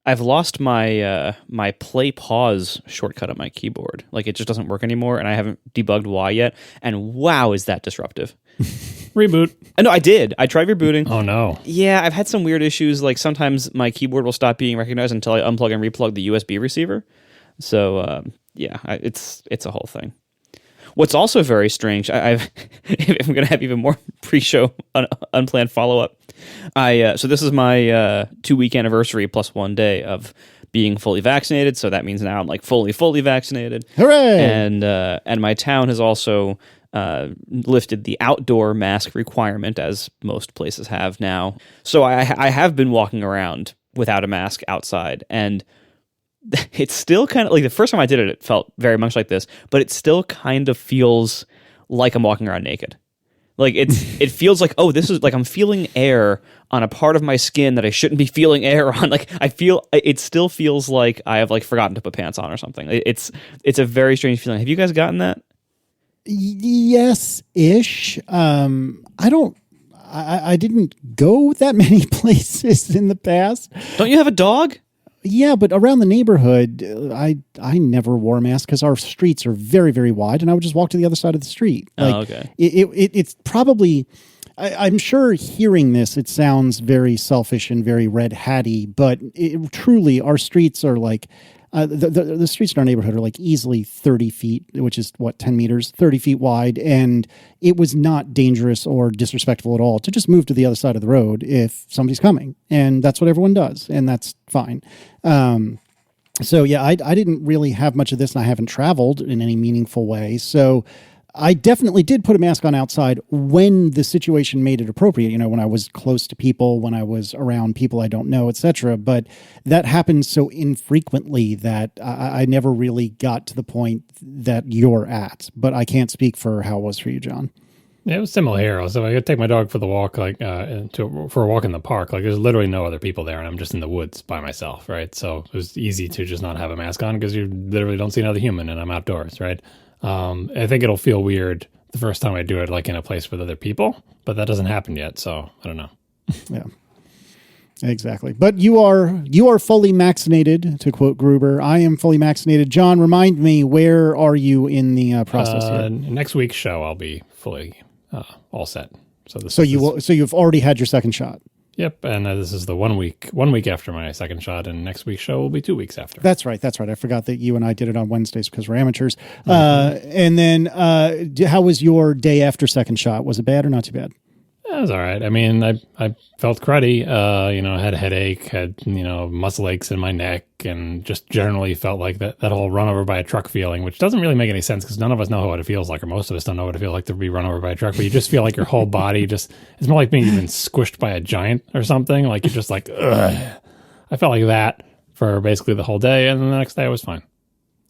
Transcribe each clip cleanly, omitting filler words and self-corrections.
I've lost my my play pause shortcut on my keyboard. Like it just doesn't work anymore, and I haven't debugged why yet. And wow, is that disruptive? Reboot. No, I did. I tried rebooting. Oh no. Yeah, I've had some weird issues. Like sometimes my keyboard will stop being recognized until I unplug and replug the USB receiver. So yeah, it's a whole thing. What's also very strange, I've if I'm going to have even more pre-show unplanned follow-up. So this is my 2-week anniversary plus 1 day of being fully vaccinated. So that means now I'm like fully vaccinated. Hooray! And my town has also lifted the outdoor mask requirement, as most places have now. So I have been walking around without a mask outside, and it's still kind of like the first time I did it, it felt very much like this, but it still kind of feels like I'm walking around naked. Like it feels like, oh, this is like I'm feeling air on a part of my skin that I shouldn't be feeling air on. Like it still feels like I have like forgotten to put pants on or something. It's a very strange feeling. Have you guys gotten that? Yes-ish. I didn't go that many places in the past. Don't you have a dog? Yeah, but around the neighborhood, I never wore a mask because our streets are very, very wide, and I would just walk to the other side of the street. Like, okay. It's probably, I'm sure hearing this, it sounds very selfish and very red hatty, but truly, our streets are like, the streets in our neighborhood are like easily 30 feet, which is 10 meters, 30 feet wide. And it was not dangerous or disrespectful at all to just move to the other side of the road if somebody's coming. And that's what everyone does. And that's fine. So yeah, I didn't really have much of this, and I haven't traveled in any meaningful way. So I definitely did put a mask on outside when the situation made it appropriate, you know, when I was close to people, when I was around people I don't know, etc. But that happens so infrequently that I never really got to the point that you're at. But I can't speak for how it was for you, John. Yeah, it was similar here. So I could take my dog for the walk, like for a walk in the park. Like there's literally no other people there, and I'm just in the woods by myself, right? So it was easy to just not have a mask on because you literally don't see another human, and I'm outdoors, right? I think it'll feel weird the first time I do it, like in a place with other people, but that doesn't happen yet. So I don't know. Yeah, exactly. But you are fully vaccinated, to quote Gruber. I am fully vaccinated. John, remind me, where are you in the process here? Next week's show, I'll be fully all set. So you've already had your second shot. Yep, and this is the 1 week after my second shot, and next week's show will be 2 weeks after. That's right. I forgot that you and I did it on Wednesdays because we're amateurs. And then how was your day after second shot? Was it bad or not too bad? It was all right. I mean, I felt cruddy. Had a headache, had, muscle aches in my neck, and just generally felt like that whole run over by a truck feeling, which doesn't really make any sense because none of us know what it feels like, or most of us don't know what it feels like to be run over by a truck, but you just feel like your whole body it's more like being even squished by a giant or something. Like you're just like, ugh. I felt like that for basically the whole day, and then the next day I was fine.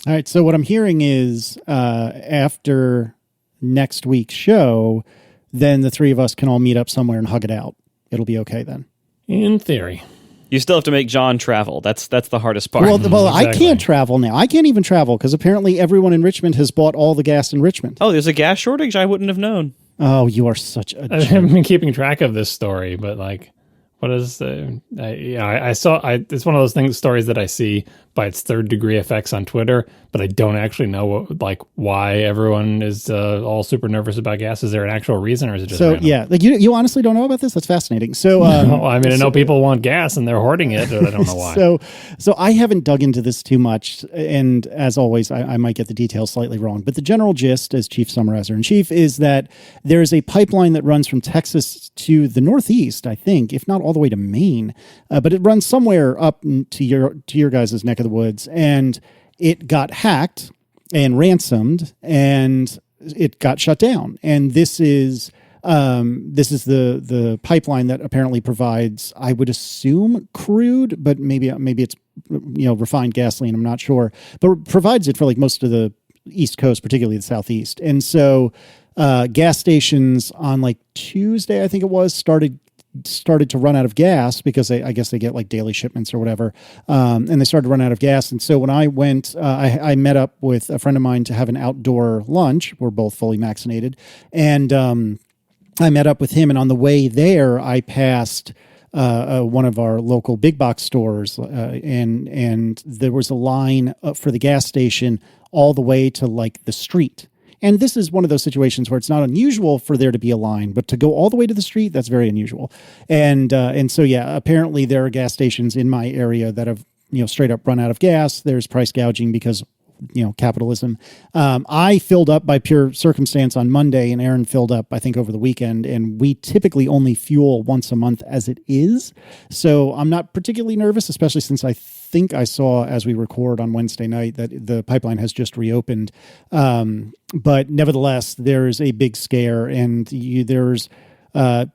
All right. So what I'm hearing is after next week's show, then the three of us can all meet up somewhere and hug it out. It'll be okay then. In theory. You still have to make John travel. That's the hardest part. Well, Exactly. I can't travel now. I can't even travel because apparently everyone in Richmond has bought all the gas in Richmond. Oh, there's a gas shortage? I wouldn't have known. Oh, you are such a I haven't been keeping track of this story, but like, what is I saw it's one of those stories that I see by its third degree effects on Twitter, but I don't actually know why everyone is all super nervous about gas. Is there an actual reason, or is it just random? Yeah, like you honestly don't know about this? That's fascinating. So no, I mean, I know people want gas and they're hoarding it, but I don't know why. So I haven't dug into this too much, and as always, I might get the details slightly wrong. But the general gist, as Chief Summarizer in Chief, is that there is a pipeline that runs from Texas to the Northeast, I think, if not all the way to Maine, but it runs somewhere up to your guys' neck of the woods, and it got hacked and ransomed, and it got shut down. And this is the pipeline that apparently provides, I would assume, crude, but maybe it's refined gasoline. I'm not sure, but provides it for like most of the East Coast, particularly the Southeast. And so gas stations on like Tuesday, I think it was, started to run out of gas because I guess they get like daily shipments or whatever. And they started to run out of gas. And so when I went, I met up with a friend of mine to have an outdoor lunch. We're both fully vaccinated. And I met up with him. And on the way there, I passed one of our local big box stores, and there was a line for the gas station all the way to like the street. And this is one of those situations where it's not unusual for there to be a line, but to go all the way to the street, that's very unusual. And so, yeah, apparently there are gas stations in my area that have, straight up run out of gas. There's price gouging because, capitalism. I filled up by pure circumstance on Monday, and Aaron filled up, I think, over the weekend. And we typically only fuel once a month as it is. So I'm not particularly nervous, especially since I think I saw as we record on Wednesday night that the pipeline has just reopened. But nevertheless, there's a big scare, and there's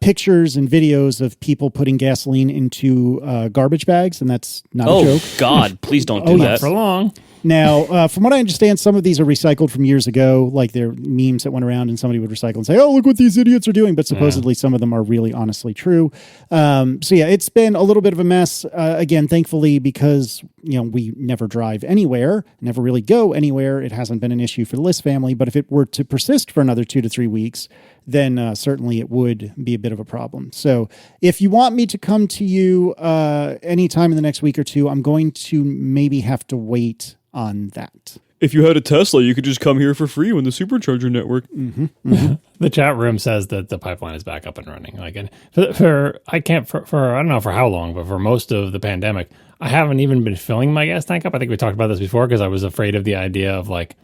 pictures and videos of people putting gasoline into garbage bags, and that's not a joke. Oh, God, please don't do that. For long. Now, from what I understand, some of these are recycled from years ago, like they're memes that went around and somebody would recycle and say, oh, look what these idiots are doing. But supposedly some of them are really honestly true. So, yeah, it's been a little bit of a mess. Again, thankfully, because, we never drive anywhere, never really go anywhere. It hasn't been an issue for the List family. But if it were to persist for another 2 to 3 weeks, then certainly it would be a bit of a problem. So if you want me to come to you anytime in the next week or two, I'm going to maybe have to wait on that. If you had a Tesla, you could just come here for free on the supercharger network. The chat room says that the pipeline is back up and running. Like, and for I don't know for how long, but for most of the pandemic, I haven't even been filling my gas tank up. I think we talked about this before because I was afraid of the idea of like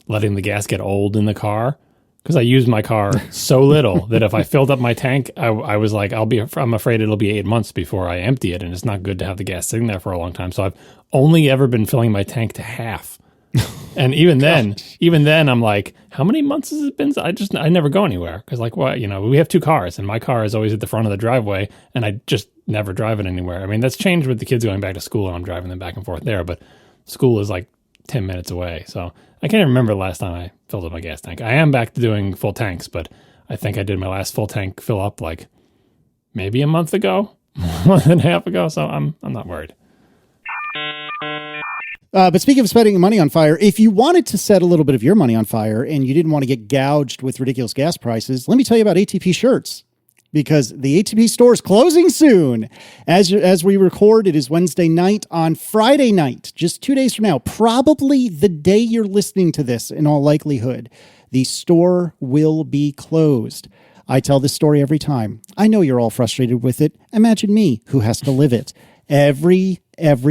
letting the gas get old in the car. Because I use my car so little that if I filled up my tank, I was like, I'm afraid it'll be 8 months before I empty it, and it's not good to have the gas sitting there for a long time. So I've only ever been filling my tank to half, and even then, I'm like, how many months has it been? I never go anywhere because, like, what we have 2 cars, and my car is always at the front of the driveway, and I just never drive it anywhere. I mean, that's changed with the kids going back to school, and I'm driving them back and forth there, but school is like 10 minutes away, so I can't remember the last time I filled up my gas tank. I am back to doing full tanks, but I think I did my last full tank fill up like maybe a month ago, month and a half ago, so I'm not worried. But speaking of spending money on fire, if you wanted to set a little bit of your money on fire and you didn't want to get gouged with ridiculous gas prices, let me tell you about ATP shirts. Because the ATP store is closing soon. As we record, it is Wednesday night. On Friday night, just 2 days from now, probably the day you're listening to this in all likelihood, the store will be closed. I tell this story every time. I know you're all frustrated with it. Imagine me, who has to live it. Every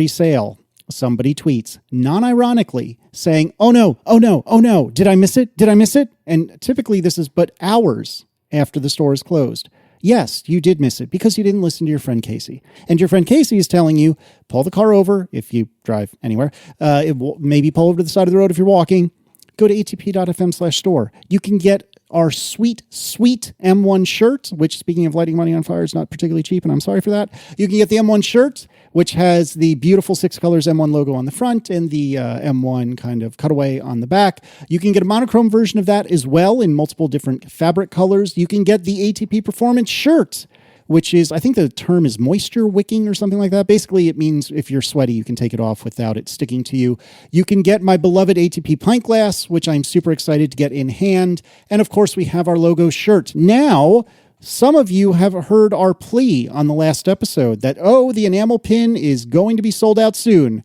sale, somebody tweets, non-ironically, saying, oh no, did I miss it? And typically this is but hours after the store is closed. Yes, you did miss it because you didn't listen to your friend Casey. And your friend Casey is telling you, pull the car over if you drive anywhere. Maybe pull over to the side of the road if you're walking. Go to atp.fm/store. You can get our sweet M1 shirt, which, speaking of lighting money on fire, is not particularly cheap, and I'm sorry for that. You can get the M1 shirt, which has the beautiful 6 colors M1 logo on the front and the M1 kind of cutaway on the back. You can get a monochrome version of that as well in multiple different fabric colors. You can get the ATP Performance shirt, which is, I think the term is moisture wicking or something like that. Basically, it means if you're sweaty, you can take it off without it sticking to you. You can get my beloved ATP pint glass, which I'm super excited to get in hand. And of course, we have our logo shirt. Now, some of you have heard our plea on the last episode that, the enamel pin is going to be sold out soon.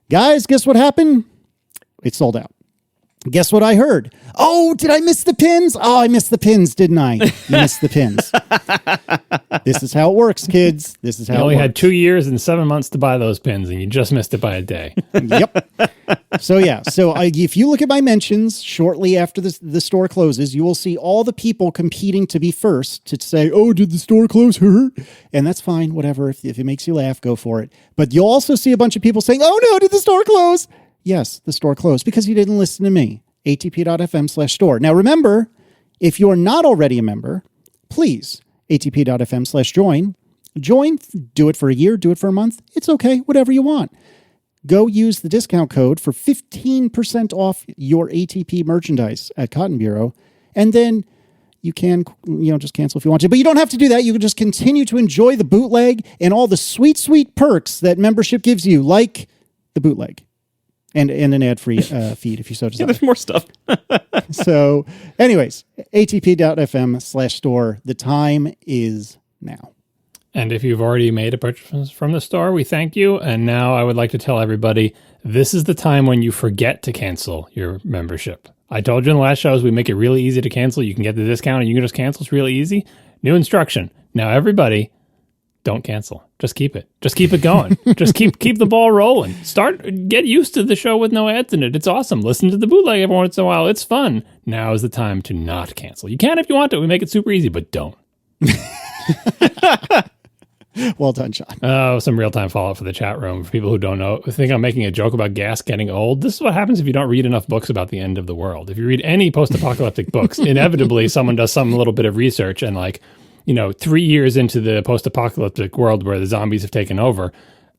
Guys, guess what happened? It's sold out. Guess what I heard? Oh, did I miss the pins? Oh, I missed the pins, didn't I? You missed the pins. This is how it works, kids. This is how it works. You only had 2 years and 7 months to buy those pins, and you just missed it by a day. Yep. So, yeah. So, if you look at my mentions shortly after the store closes, you will see all the people competing to be first to say, oh, did the store close? And that's fine. Whatever. If it makes you laugh, go for it. But you'll also see a bunch of people saying, oh, no, did the store close? Yes, the store closed because you didn't listen to me. atp.fm/store. Now, remember, if you're not already a member, please, atp.fm/join. Join, do it for a year, do it for a month. It's okay, whatever you want. Go use the discount code for 15% off your ATP merchandise at Cotton Bureau. And then you can, just cancel if you want to. But you don't have to do that. You can just continue to enjoy the bootleg and all the sweet, sweet perks that membership gives you, like the bootleg. And an ad-free feed if you so desire. Yeah, there's more stuff. So, anyways, atp.fm/store. The time is now. And if you've already made a purchase from the store, we thank you. And now I would like to tell everybody, this is the time when you forget to cancel your membership. I told you in the last shows, we make it really easy to cancel. You can get the discount and you can just cancel. It's really easy. New instruction. Now, everybody, don't cancel. Just keep it. Just keep it going. Just keep the ball rolling. Get used to the show with no ads in it. It's awesome. Listen to the bootleg every once in a while. It's fun. Now is the time to not cancel. You can if you want to. We make it super easy, but don't. Well done, Sean. Some real-time follow-up for the chat room. For people who don't know, I think I'm making a joke about gas getting old. This is what happens if you don't read enough books about the end of the world. If you read any post-apocalyptic books, inevitably someone does some little bit of research and 3 years into the post-apocalyptic world where the zombies have taken over,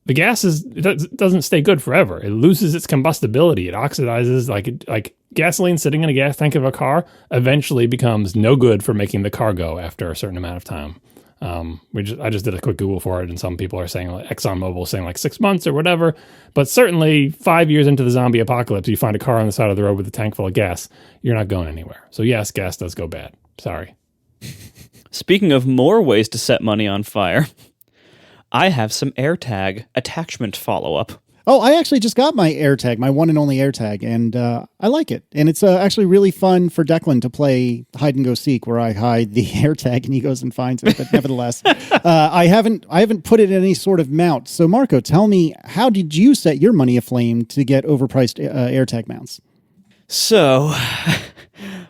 the gas doesn't stay good forever. It loses its combustibility. It oxidizes like gasoline sitting in a gas tank of a car eventually becomes no good for making the car go after a certain amount of time. I just did a quick Google for it, and some people are saying ExxonMobil is saying 6 months or whatever. But certainly 5 years into the zombie apocalypse, you find a car on the side of the road with a tank full of gas, you're not going anywhere. So yes, gas does go bad. Sorry. Speaking of more ways to set money on fire, I have some AirTag attachment follow-up. Oh, I actually just got my AirTag, my one and only AirTag, and I like it. And it's actually really fun for Declan to play hide and go seek, where I hide the AirTag and he goes and finds it. But nevertheless, I haven't put it in any sort of mount. So Marco, tell me, how did you set your money aflame to get overpriced AirTag mounts? So,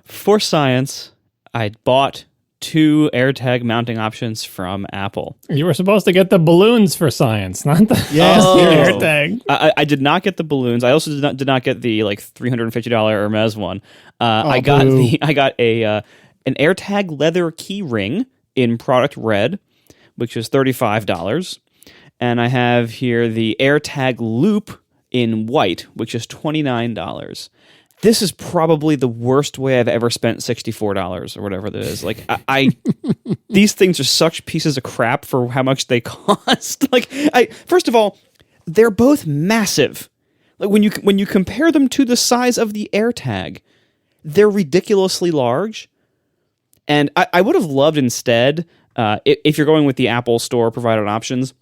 for science, I bought 2 AirTag mounting options from Apple. You were supposed to get the balloons for science, not the AirTag. I did not get the balloons. I also did not get the $350 Hermes one. I got an AirTag leather key ring in product red, which is $35, and I have here the AirTag loop in white, which is $29. This is probably the worst way I've ever spent $64 or whatever that is. I these things are such pieces of crap for how much they cost. First of all, they're both massive. When you compare them to the size of the AirTag, they're ridiculously large. And I would have loved instead, if you're going with the Apple Store provided options,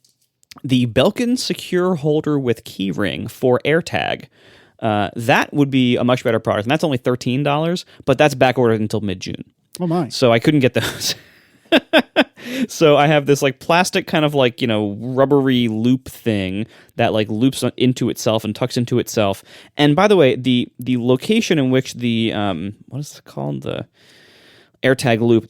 the Belkin Secure Holder with Keyring for AirTag. That would be a much better product, and that's only $13, but that's back ordered until mid-June. Oh my! So I couldn't get those. So I have this plastic kind of rubbery loop thing that loops into itself and tucks into itself. And by the way, the location in which the what is it called, the AirTag loop,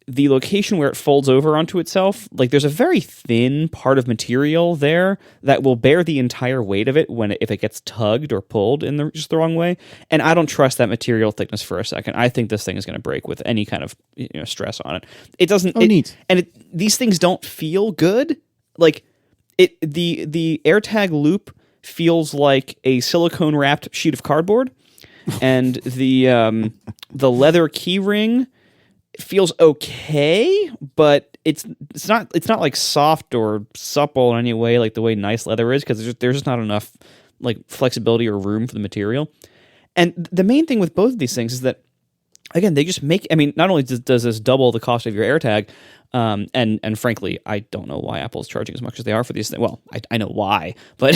the location where it folds over onto itself, there's a very thin part of material there that will bear the entire weight of it if it gets tugged or pulled in just the wrong way. And I don't trust that material thickness for a second. I think this thing is going to break with any kind of stress on it. It doesn't. Neat. And these things don't feel good. The AirTag loop feels like a silicone wrapped sheet of cardboard, and the leather key ring feels okay, but it's not soft or supple in any way the way nice leather is, because there's just not enough flexibility or room for the material. And the main thing with both of these things is that, again, they just make, not only does this double the cost of your AirTag, and frankly, I don't know why Apple's charging as much as they are for these things. Well, I know why, but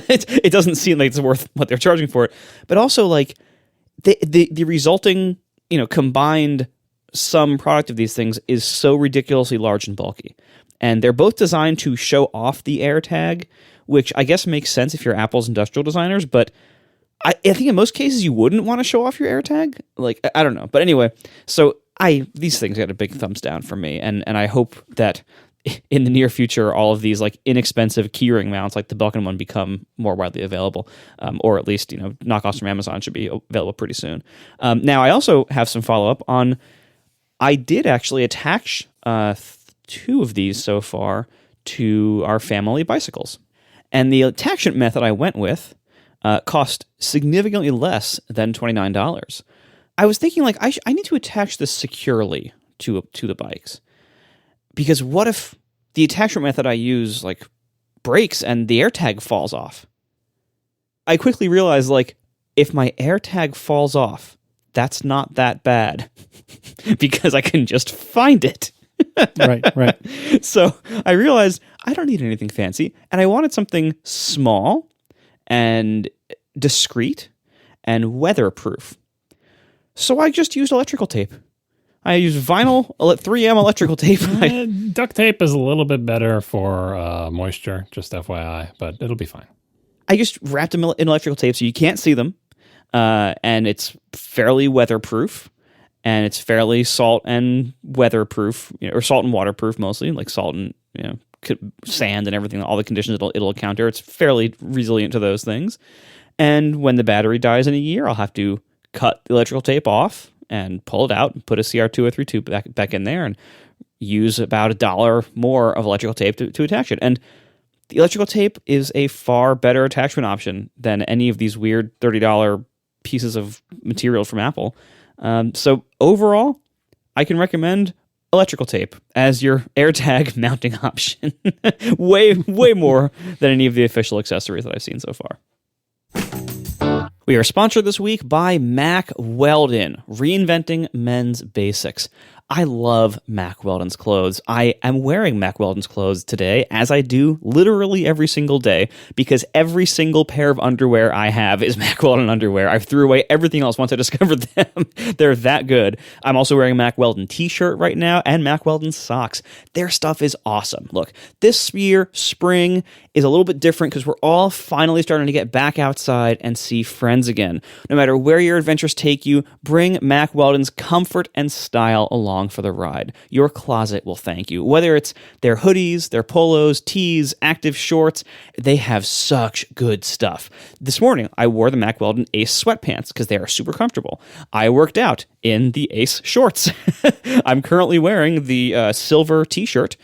it doesn't seem like it's worth what they're charging for it. But also the resulting combined sum product of these things is so ridiculously large and bulky. And they're both designed to show off the AirTag, which I guess makes sense if you're Apple's industrial designers, but I think in most cases you wouldn't want to show off your AirTag. I don't know. But anyway, so these things got a big thumbs down from me, and I hope that in the near future all of these inexpensive keyring mounts like the Belkin one become more widely available, or at least knockoffs from Amazon should be available pretty soon. Now I also have some follow-up on, I did actually attach 2 of these so far to our family bicycles. And the attachment method I went with cost significantly less than $29. I was thinking I need to attach this securely to the bikes. Because what if the attachment method I use breaks and the AirTag falls off? I quickly realized if my AirTag falls off, that's not that bad because I can just find it. Right. So I realized I don't need anything fancy, and I wanted something small and discreet and weatherproof. So I just used electrical tape. I used vinyl 3M electrical tape. Duct tape is a little bit better for moisture, just FYI, but it'll be fine. I just wrapped them in electrical tape so you can't see them, and it's fairly weatherproof, and it's fairly salt and weatherproof, or salt and waterproof mostly, like salt and sand and everything, all the conditions it'll encounter. It's fairly resilient to those things. And when the battery dies in a year, I'll have to cut the electrical tape off and pull it out and put a CR203 tube back in there and use about $1 more of electrical tape to attach it. And the electrical tape is a far better attachment option than any of these weird $30 pieces of material from Apple. So overall, I can recommend electrical tape as your AirTag mounting option. way more than any of the official accessories that I've seen so far. We are sponsored this week by Mack Weldon, reinventing men's basics. I love Mack Weldon's clothes. I am wearing Mack Weldon's clothes today, as I do literally every single day, because every single pair of underwear I have is Mack Weldon underwear. I threw away everything else once I discovered them. They're that good. I'm also wearing a Mack Weldon t-shirt right now and Mack Weldon socks. Their stuff is awesome. Look, this year, spring is a little bit different because we're all finally starting to get back outside and see friends again. No matter where your adventures take you, bring Mack Weldon's comfort and style along for the ride. Your closet will thank you. Whether it's their hoodies, their polos, tees, active shorts, they have such good stuff. This morning, I wore the Mack Weldon Ace sweatpants because they are super comfortable. I worked out in the Ace shorts. I'm currently wearing the silver t-shirt,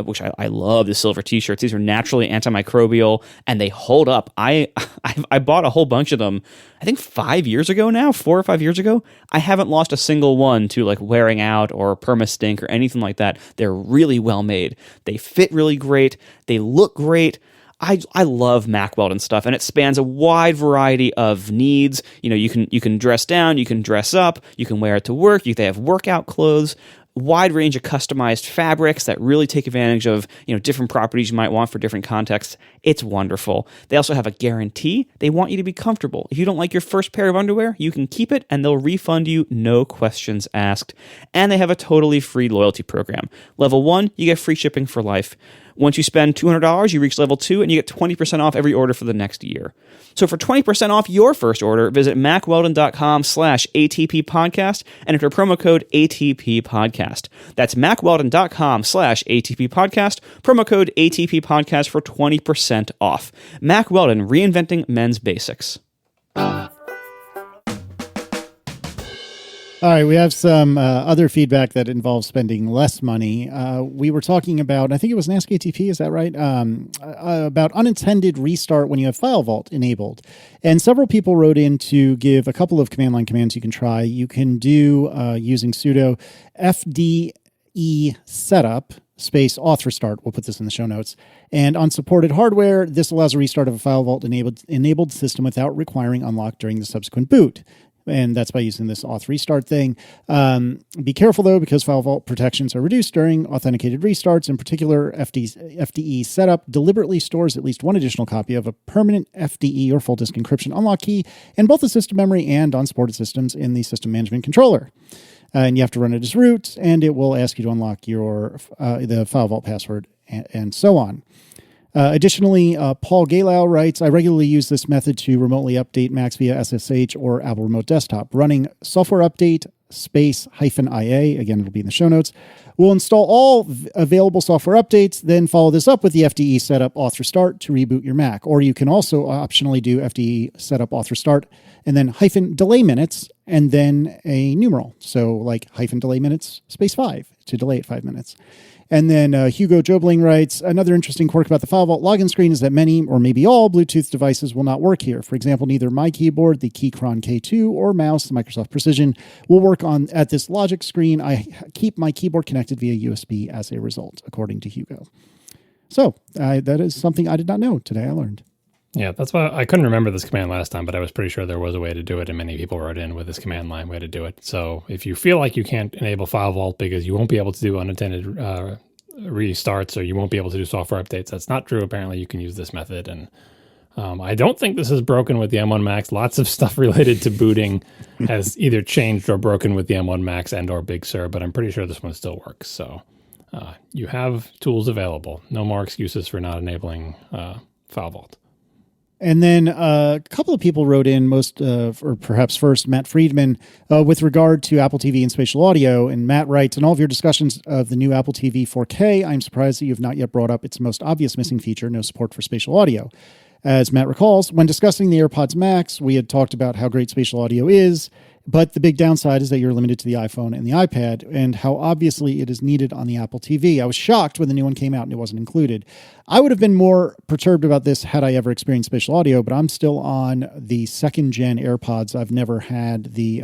which I love the silver t-shirts. These are naturally antimicrobial and they hold up. I bought a whole bunch of them, I think 5 years ago now, 4 or 5 years ago. I haven't lost a single one to like wearing out or perma-stink or anything like that. They're really well made. They fit really great. They look great. I love Mack Weldon stuff, and it spans a wide variety of needs. You can dress down, you can dress up, you can wear it to work. They have workout clothes, wide range of customized fabrics that really take advantage of different properties you might want for different contexts. It's wonderful. They also have a guarantee. They want you to be comfortable. If you don't like your first pair of underwear, you can keep it and they'll refund you, no questions asked. And they have a totally free loyalty program. Level 1, you get free shipping for life. Once you spend $200, you reach level 2 and you get 20% off every order for the next year. So for 20% off your first order, visit mackweldon.com/ATP podcast and enter promo code ATP podcast. That's mackweldon.com/ATP podcast, promo code ATP podcast for 20% off. Mack Weldon, reinventing men's basics. All right, we have some other feedback that involves spending less money. We were talking about, I think it was an askatp, is that right? About unintended restart when you have FileVault enabled. And several people wrote in to give a couple of command line commands you can try. You can do, using sudo fde setup space auth restart. We'll put this in the show notes. And on supported hardware, this allows a restart of a FileVault enabled system without requiring unlock during the subsequent boot. And that's by using this auth restart thing. Be careful, though, because FileVault protections are reduced during authenticated restarts. In particular, FDE setup deliberately stores at least one additional copy of a permanent FDE or full disk encryption unlock key in both the system memory and on supported systems in the system management controller. And you have to run it as root, and it will ask you to unlock your the FileVault password and so on. Additionally, Paul Galow writes, I regularly use this method to remotely update Macs via SSH or Apple Remote Desktop. Running software update space -ia, again, it'll be in the show notes, will install all available software updates, then follow this up with the FDE setup auth restart to reboot your Mac. Or you can also optionally do FDE setup auth restart and then -delay minutes and then a numeral. So like -delay minutes space 5 to delay it 5 minutes. And then Hugo Jobling writes, another interesting quirk about the FileVault login screen is that many, or maybe all, Bluetooth devices will not work here. For example, neither my keyboard, the Keychron K2, or mouse, the Microsoft Precision, will work at this logic screen. I keep my keyboard connected via USB as a result, according to Hugo. So that is something I did not know. Today I learned. Yeah, that's why I couldn't remember this command last time, but I was pretty sure there was a way to do it, and many people wrote in with this command line way to do it. So if you feel like you can't enable FileVault because you won't be able to do unintended restarts or you won't be able to do software updates, that's not true. Apparently, you can use this method, and I don't think this is broken with the M1 Max. Lots of stuff related to booting has either changed or broken with the M1 Max and or Big Sur, but I'm pretty sure this one still works. So you have tools available. No more excuses for not enabling FileVault. And then a couple of people wrote in, or perhaps first, Matt Friedman, with regard to Apple TV and spatial audio. And Matt writes, in all of your discussions of the new Apple TV 4K, I'm surprised that you have not yet brought up its most obvious missing feature, no support for spatial audio. As Matt recalls, when discussing the AirPods Max, we had talked about how great spatial audio is, but the big downside is that you're limited to the iPhone and the iPad, and how obviously it is needed on the Apple TV. I was shocked when the new one came out and it wasn't included. I would have been more perturbed about this had I ever experienced spatial audio, but I'm still on the second-gen AirPods. I've never had the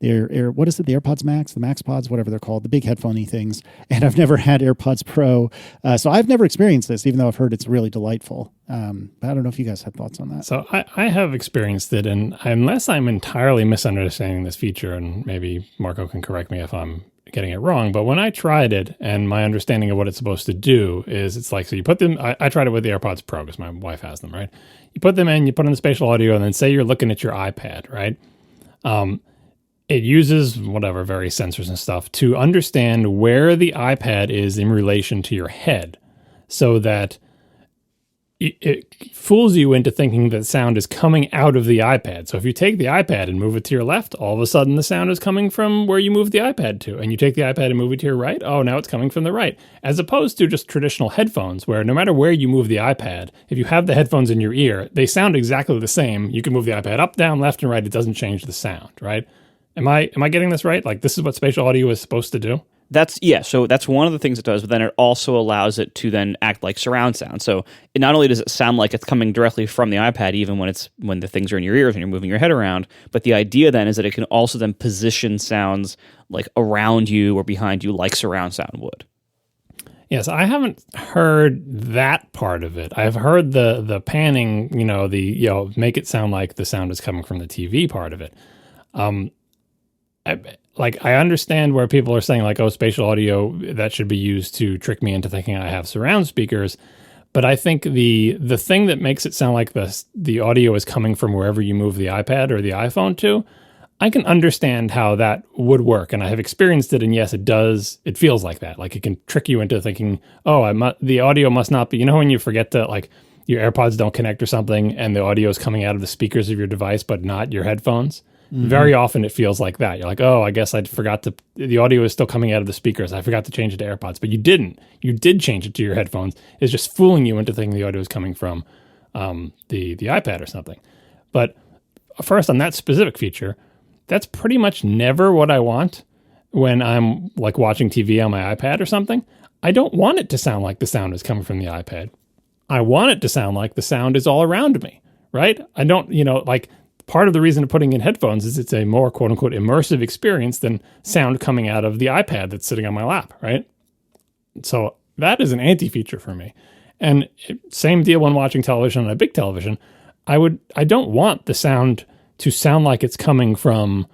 what is it? The AirPods Max, the Max Pods, whatever they're called, the big headphoney things. And I've never had AirPods Pro. So I've never experienced this, even though I've heard it's really delightful. But I don't know if you guys had thoughts on that. So I have experienced it, and unless I'm entirely misunderstanding this feature, and maybe Marco can correct me if I'm getting it wrong, but when I tried it, and my understanding of what it's supposed to do is it's like, so you put them, I tried it with the AirPods Pro because my wife has them, right? You put them in, you put in the spatial audio, and then say you're looking at your iPad, right? It uses whatever, various sensors and stuff to understand where the iPad is in relation to your head so that it fools you into thinking that sound is coming out of the iPad. So if you take the iPad and move it to your left, all of a sudden the sound is coming from where you moved the iPad to. And you take the iPad and move it to your right, oh, now it's coming from the right. As opposed to just traditional headphones where no matter where you move the iPad, if you have the headphones in your ear, they sound exactly the same. You can move the iPad up, down, left, and right. It doesn't change the sound, right? Am I getting this right? Like, this is what spatial audio is supposed to do? So that's one of the things it does, but then it also allows it to then act like surround sound. So it not only does it sound like it's coming directly from the iPad, even when the things are in your ears and you're moving your head around, but the idea then is that it can also then position sounds like around you or behind you like surround sound would. Yes, I haven't heard that part of it. I've heard the panning, make it sound like the sound is coming from the TV part of it. I understand where people are saying like, oh, spatial audio, that should be used to trick me into thinking I have surround speakers. But I think the thing that makes it sound like the audio is coming from wherever you move the iPad or the iPhone to, I can understand how that would work. And I have experienced it. And yes, it does. It feels like that. Like it can trick you into thinking, oh, the audio must not be, when you forget to like your AirPods don't connect or something and the audio is coming out of the speakers of your device, but not your headphones. Mm-hmm. Very often it feels like that. You're like, oh, I guess I forgot the audio is still coming out of the speakers. I forgot to change it to AirPods, but you didn't. You did change it to your headphones. It's just fooling you into thinking the audio is coming from the iPad or something. But first, on that specific feature, that's pretty much never what I want when I'm like watching TV on my iPad or something. I don't want it to sound like the sound is coming from the iPad. I want it to sound like the sound is all around me, right? I don't, part of the reason of putting in headphones is it's a more quote unquote immersive experience than sound coming out of the iPad that's sitting on my lap, right? So that is an anti-feature for me. And same deal when watching television on a big television. I don't want the sound to sound like it's coming from,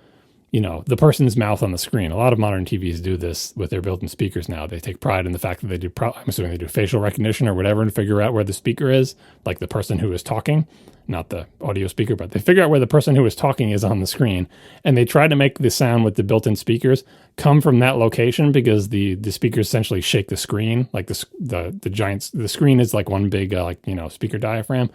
the person's mouth on the screen. A lot of modern TVs do this with their built-in speakers now. They take pride in the fact that they do, I'm assuming they do facial recognition or whatever and figure out where the speaker is, like the person who is talking, not the audio speaker, but they figure out where the person who is talking is on the screen. And they try to make the sound with the built-in speakers come from that location because the speakers essentially shake the screen. Like the screen is like one big, speaker diaphragm.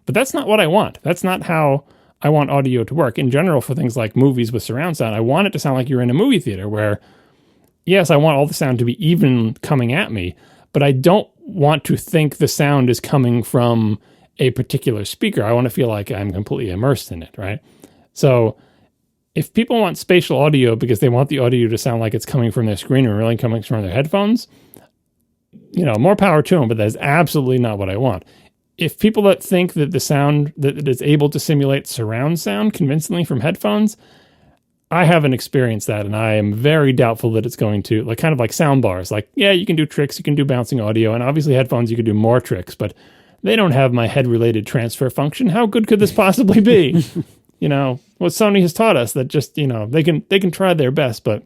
But that's not what I want. That's not how I want audio to work. In general, for things like movies with surround sound, I want it to sound like you're in a movie theater where, yes, I want all the sound to be even coming at me, but I don't want to think the sound is coming from a particular speaker. I want to feel like I'm completely immersed in it, right? So if people want spatial audio because they want the audio to sound like it's coming from their screen or really coming from their headphones, more power to them, but that's absolutely not what I want. If people that think that the sound that it is able to simulate surround sound convincingly from headphones, I haven't experienced that, and I am very doubtful that it's going to, kind of like sound bars. Like, yeah, you can do tricks, you can do bouncing audio, and obviously headphones you can do more tricks, but they don't have my head-related transfer function. How good could this possibly be? What Sony has taught us that just, they can try their best, but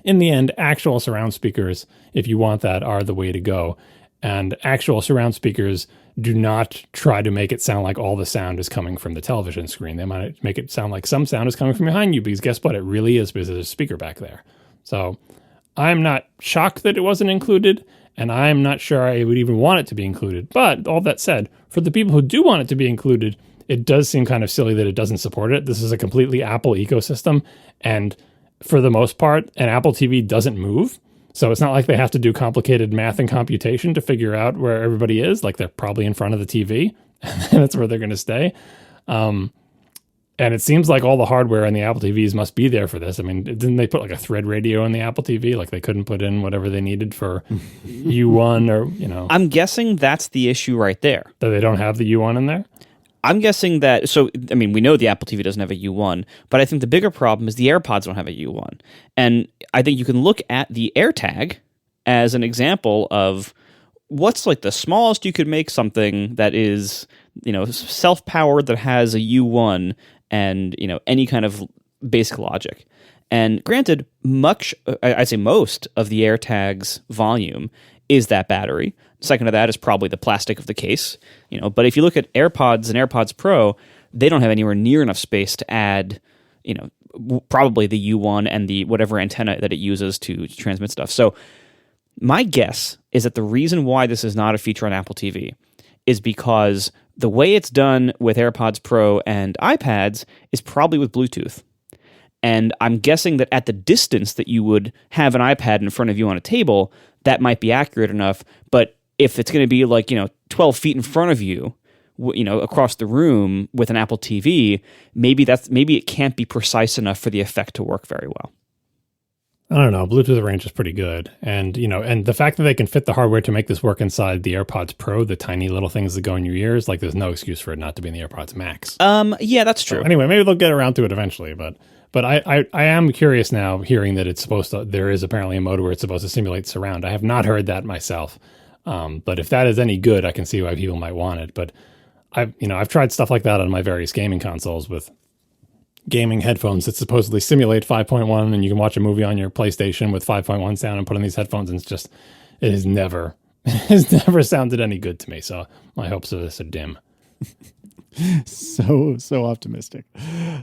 in the end, actual surround speakers, if you want that, are the way to go. And actual surround speakers do not try to make it sound like all the sound is coming from the television screen. They might make it sound like some sound is coming from behind you, because guess what? It really is, because there's a speaker back there. So I'm not shocked that it wasn't included, and I'm not sure I would even want it to be included. But all that said, for the people who do want it to be included, it does seem kind of silly that it doesn't support it. This is a completely Apple ecosystem, and for the most part, an Apple TV doesn't move. So it's not like they have to do complicated math and computation to figure out where everybody is. Like, they're probably in front of the TV, and that's where they're going to stay. And it seems like all the hardware on the Apple TVs must be there for this. I mean, didn't they put like a thread radio in the Apple TV? Like, they couldn't put in whatever they needed for U1 or, I'm guessing that's the issue right there. That they don't have the U1 in there? I'm guessing that, we know the Apple TV doesn't have a U1, but I think the bigger problem is the AirPods don't have a U1. And I think you can look at the AirTag as an example of what's like the smallest you could make something that is, self-powered, that has a U1 and, any kind of basic logic. And granted, I'd say most of the AirTag's volume is that battery. Second to that is probably the plastic of the case, But if you look at AirPods and AirPods Pro, they don't have anywhere near enough space to add, probably the U1 and the whatever antenna that it uses to transmit stuff. So my guess is that the reason why this is not a feature on Apple TV is because the way it's done with AirPods Pro and iPads is probably with Bluetooth. And I'm guessing that at the distance that you would have an iPad in front of you on a table, that might be accurate enough. But if it's going to be like, 12 feet in front of you, across the room with an Apple TV, maybe it can't be precise enough for the effect to work very well. I don't know. Bluetooth range is pretty good. And, and the fact that they can fit the hardware to make this work inside the AirPods Pro, the tiny little things that go in your ears, like, there's no excuse for it not to be in the AirPods Max. Yeah, that's true. So anyway, maybe they'll get around to it eventually, but I am curious now, hearing that there is apparently a mode where it's supposed to simulate surround. I have not heard that myself. But if that is any good, I can see why people might want it. But I've tried stuff like that on my various gaming consoles with gaming headphones that supposedly simulate 5.1, and you can watch a movie on your PlayStation with 5.1 sound and put on these headphones, and it has never sounded any good to me. So my hopes of this are dim. So optimistic.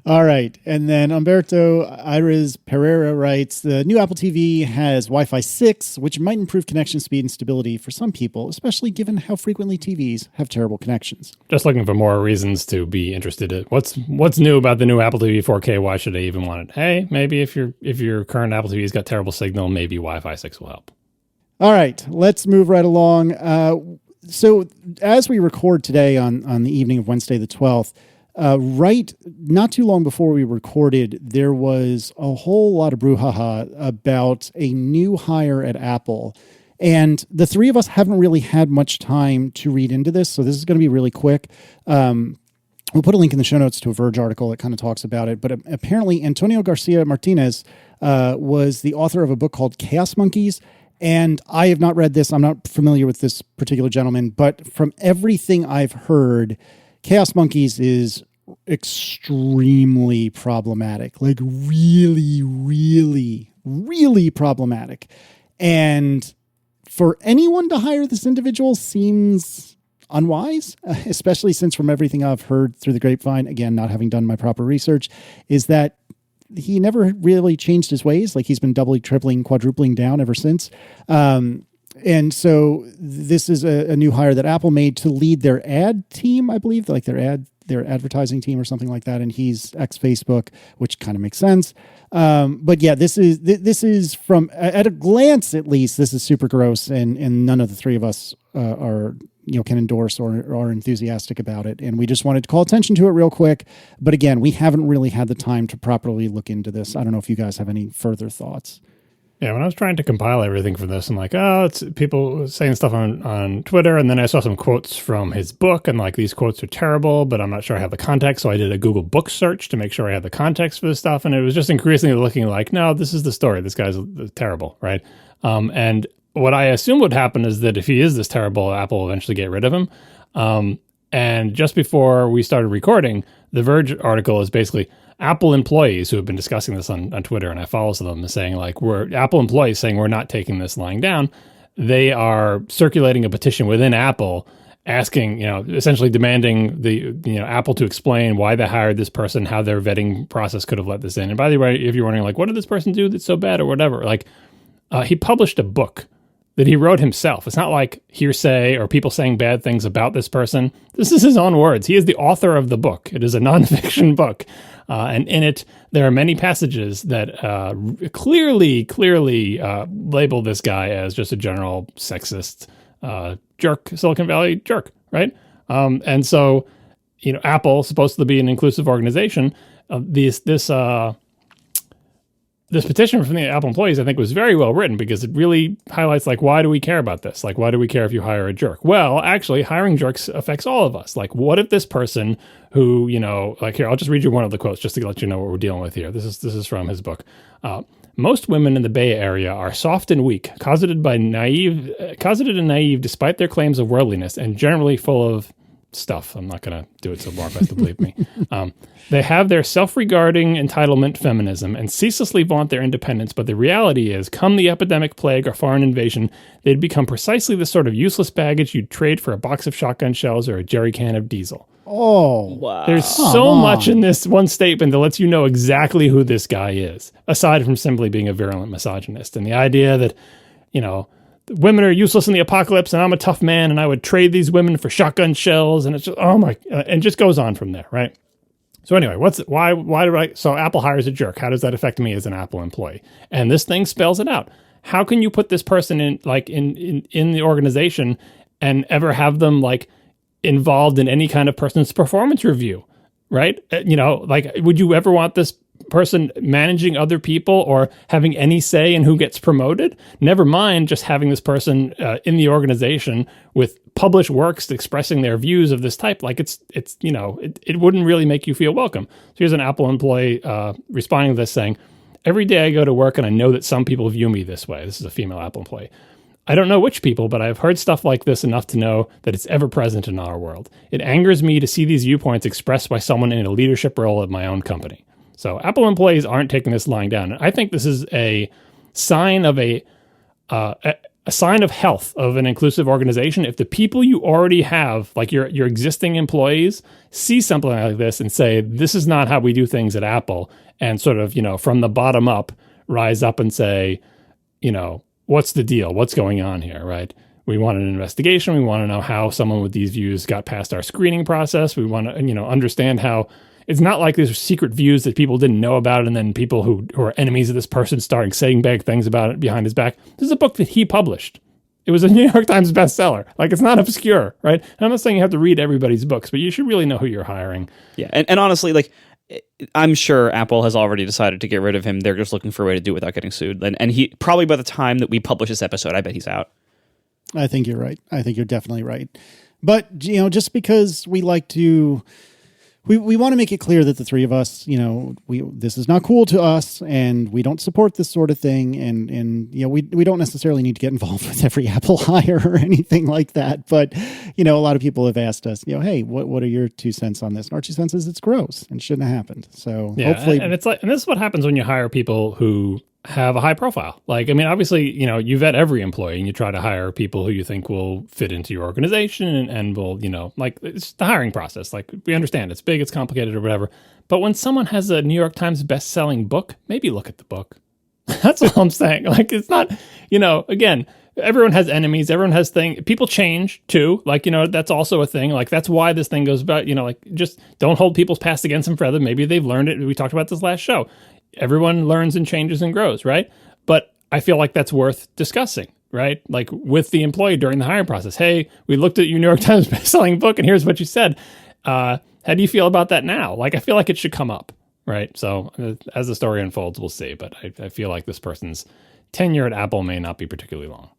All right. And then Umberto Iris Pereira writes, the new Apple TV has Wi-Fi 6, which might improve connection speed and stability for some people, especially given how frequently TVs have terrible connections. Just looking for more reasons to be interested in what's new about the new Apple TV 4K. Why should I even want it? Hey, maybe if your current Apple TV's got terrible signal, maybe Wi-Fi 6 will help. All right. Let's move right along. So as we record today on the evening of Wednesday the 12th, not too long before we recorded, there was a whole lot of brouhaha about a new hire at Apple. And the three of us haven't really had much time to read into this, so this is going to be really quick. We'll put a link in the show notes to a Verge article that kind of talks about it. But apparently Antonio Garcia Martinez was the author of a book called Chaos Monkeys. And I have not read this. I'm not familiar with this particular gentleman, but from everything I've heard, Chaos Monkeys is extremely problematic, like really, really, really problematic. And for anyone to hire this individual seems unwise, especially since from everything I've heard through the grapevine, again, not having done my proper research, is that he never really changed his ways. Like, he's been doubling, tripling, quadrupling down ever since. And so this is a new hire that Apple made to lead their ad team, I believe, like their advertising team or something like that. And he's ex-Facebook, which kind of makes sense. But yeah, this is from, at a glance, at least, this is super gross, and none of the three of us can endorse or are enthusiastic about it. And we just wanted to call attention to it real quick. But again, we haven't really had the time to properly look into this. I don't know if you guys have any further thoughts. Yeah, when I was trying to compile everything for this, I'm like, it's people saying stuff on Twitter, and then I saw some quotes from his book, and like, these quotes are terrible, but I'm not sure I have the context, so I did a Google book search to make sure I had the context for this stuff, and it was just increasingly looking like, no, this is the story. This guy's terrible, right? And what I assume would happen is that if he is this terrible, Apple will eventually get rid of him. And just before we started recording, the Verge article is basically Apple employees who have been discussing this on Twitter, and I follow some of them, saying like, we're Apple employees saying we're not taking this lying down. They are circulating a petition within Apple asking, essentially demanding Apple to explain why they hired this person, how their vetting process could have let this in. And by the way, if you're wondering like, what did this person do that's so bad or whatever, like he published a book that he wrote himself. It's not like hearsay or people saying bad things about this person. This is his own words. He is the author of the book. It is a nonfiction book. And in it, there are many passages that clearly label this guy as just a general sexist jerk, Silicon Valley jerk, right? And so, Apple, supposed to be an inclusive organization, this petition from the Apple employees, I think, was very well written because it really highlights, like, why do we care about this? Like, why do we care if you hire a jerk? Well, actually, hiring jerks affects all of us. Like, what if this person who, like, here, I'll just read you one of the quotes just to let you know what we're dealing with here. This is from his book. Most women in the Bay Area are soft and weak, closeted and naive despite their claims of worldliness, and generally full of stuff. I'm not going to do it so far, but to believe me. They have their self-regarding entitlement feminism and ceaselessly vaunt their independence, but the reality is, come the epidemic plague or foreign invasion, they'd become precisely the sort of useless baggage you'd trade for a box of shotgun shells or a jerry can of diesel. Oh, wow. There's so much in this one statement that lets you know exactly who this guy is, aside from simply being a virulent misogynist. And the idea that, women are useless in the apocalypse and I'm a tough man and I would trade these women for shotgun shells. And it's just, and just goes on from there, right? So anyway, so Apple hires a jerk. How does that affect me as an Apple employee? And this thing spells it out. How can you put this person in the organization and ever have them like involved in any kind of person's performance review, right? Would you ever want this person managing other people or having any say in who gets promoted? Never mind just having this person in the organization with published works expressing their views of this type. Like it wouldn't really make you feel welcome. So here's an Apple employee responding to this saying, every day I go to work and I know that some people view me this way. This is a female Apple employee. I don't know which people, but I've heard stuff like this enough to know that it's ever present in our world. It angers me to see these viewpoints expressed by someone in a leadership role at my own company. So Apple employees aren't taking this lying down. And I think this is a sign of a sign of health of an inclusive organization. If the people you already have, like your existing employees, see something like this and say, this is not how we do things at Apple, and sort of, from the bottom up, rise up and say, what's the deal? What's going on here, right? We want an investigation. We want to know how someone with these views got past our screening process. We want to, understand how it's not like there's secret views that people didn't know about, and then people who are enemies of this person starting saying bad things about it behind his back. This is a book that he published. It was a New York Times bestseller. Like, it's not obscure, right? And I'm not saying you have to read everybody's books, but you should really know who you're hiring. Yeah, and honestly, like, I'm sure Apple has already decided to get rid of him. They're just looking for a way to do it without getting sued. And he probably, by the time that we publish this episode, I bet he's out. I think you're right. I think you're definitely right. But, just because we like to... We want to make it clear that the three of us, this is not cool to us, and we don't support this sort of thing, and we don't necessarily need to get involved with every Apple hire or anything like that. But a lot of people have asked us, hey, what are your 2 cents on this? And our 2 cents is it's gross and shouldn't have happened. So hopefully, and this is what happens when you hire people who have a high profile. Like, I mean, obviously, you vet every employee and you try to hire people who you think will fit into your organization and will, like, it's the hiring process. Like, we understand it's big, it's complicated or whatever. But when someone has a New York Times best-selling book, maybe look at the book. That's all I'm saying. Like, it's not, again, everyone has enemies. Everyone has things. People change too. Like, that's also a thing. Like, that's why this thing goes about, like, just don't hold people's past against them forever. Maybe they've learned it. We talked about this last show. Everyone learns and changes and grows, right? But I feel like that's worth discussing, right? Like, with the employee during the hiring process. Hey, we looked at your New York Times bestselling book and here's what you said. How do you feel about that now? Like, I feel like it should come up, right? So as the story unfolds, we'll see. But I feel like this person's tenure at Apple may not be particularly long.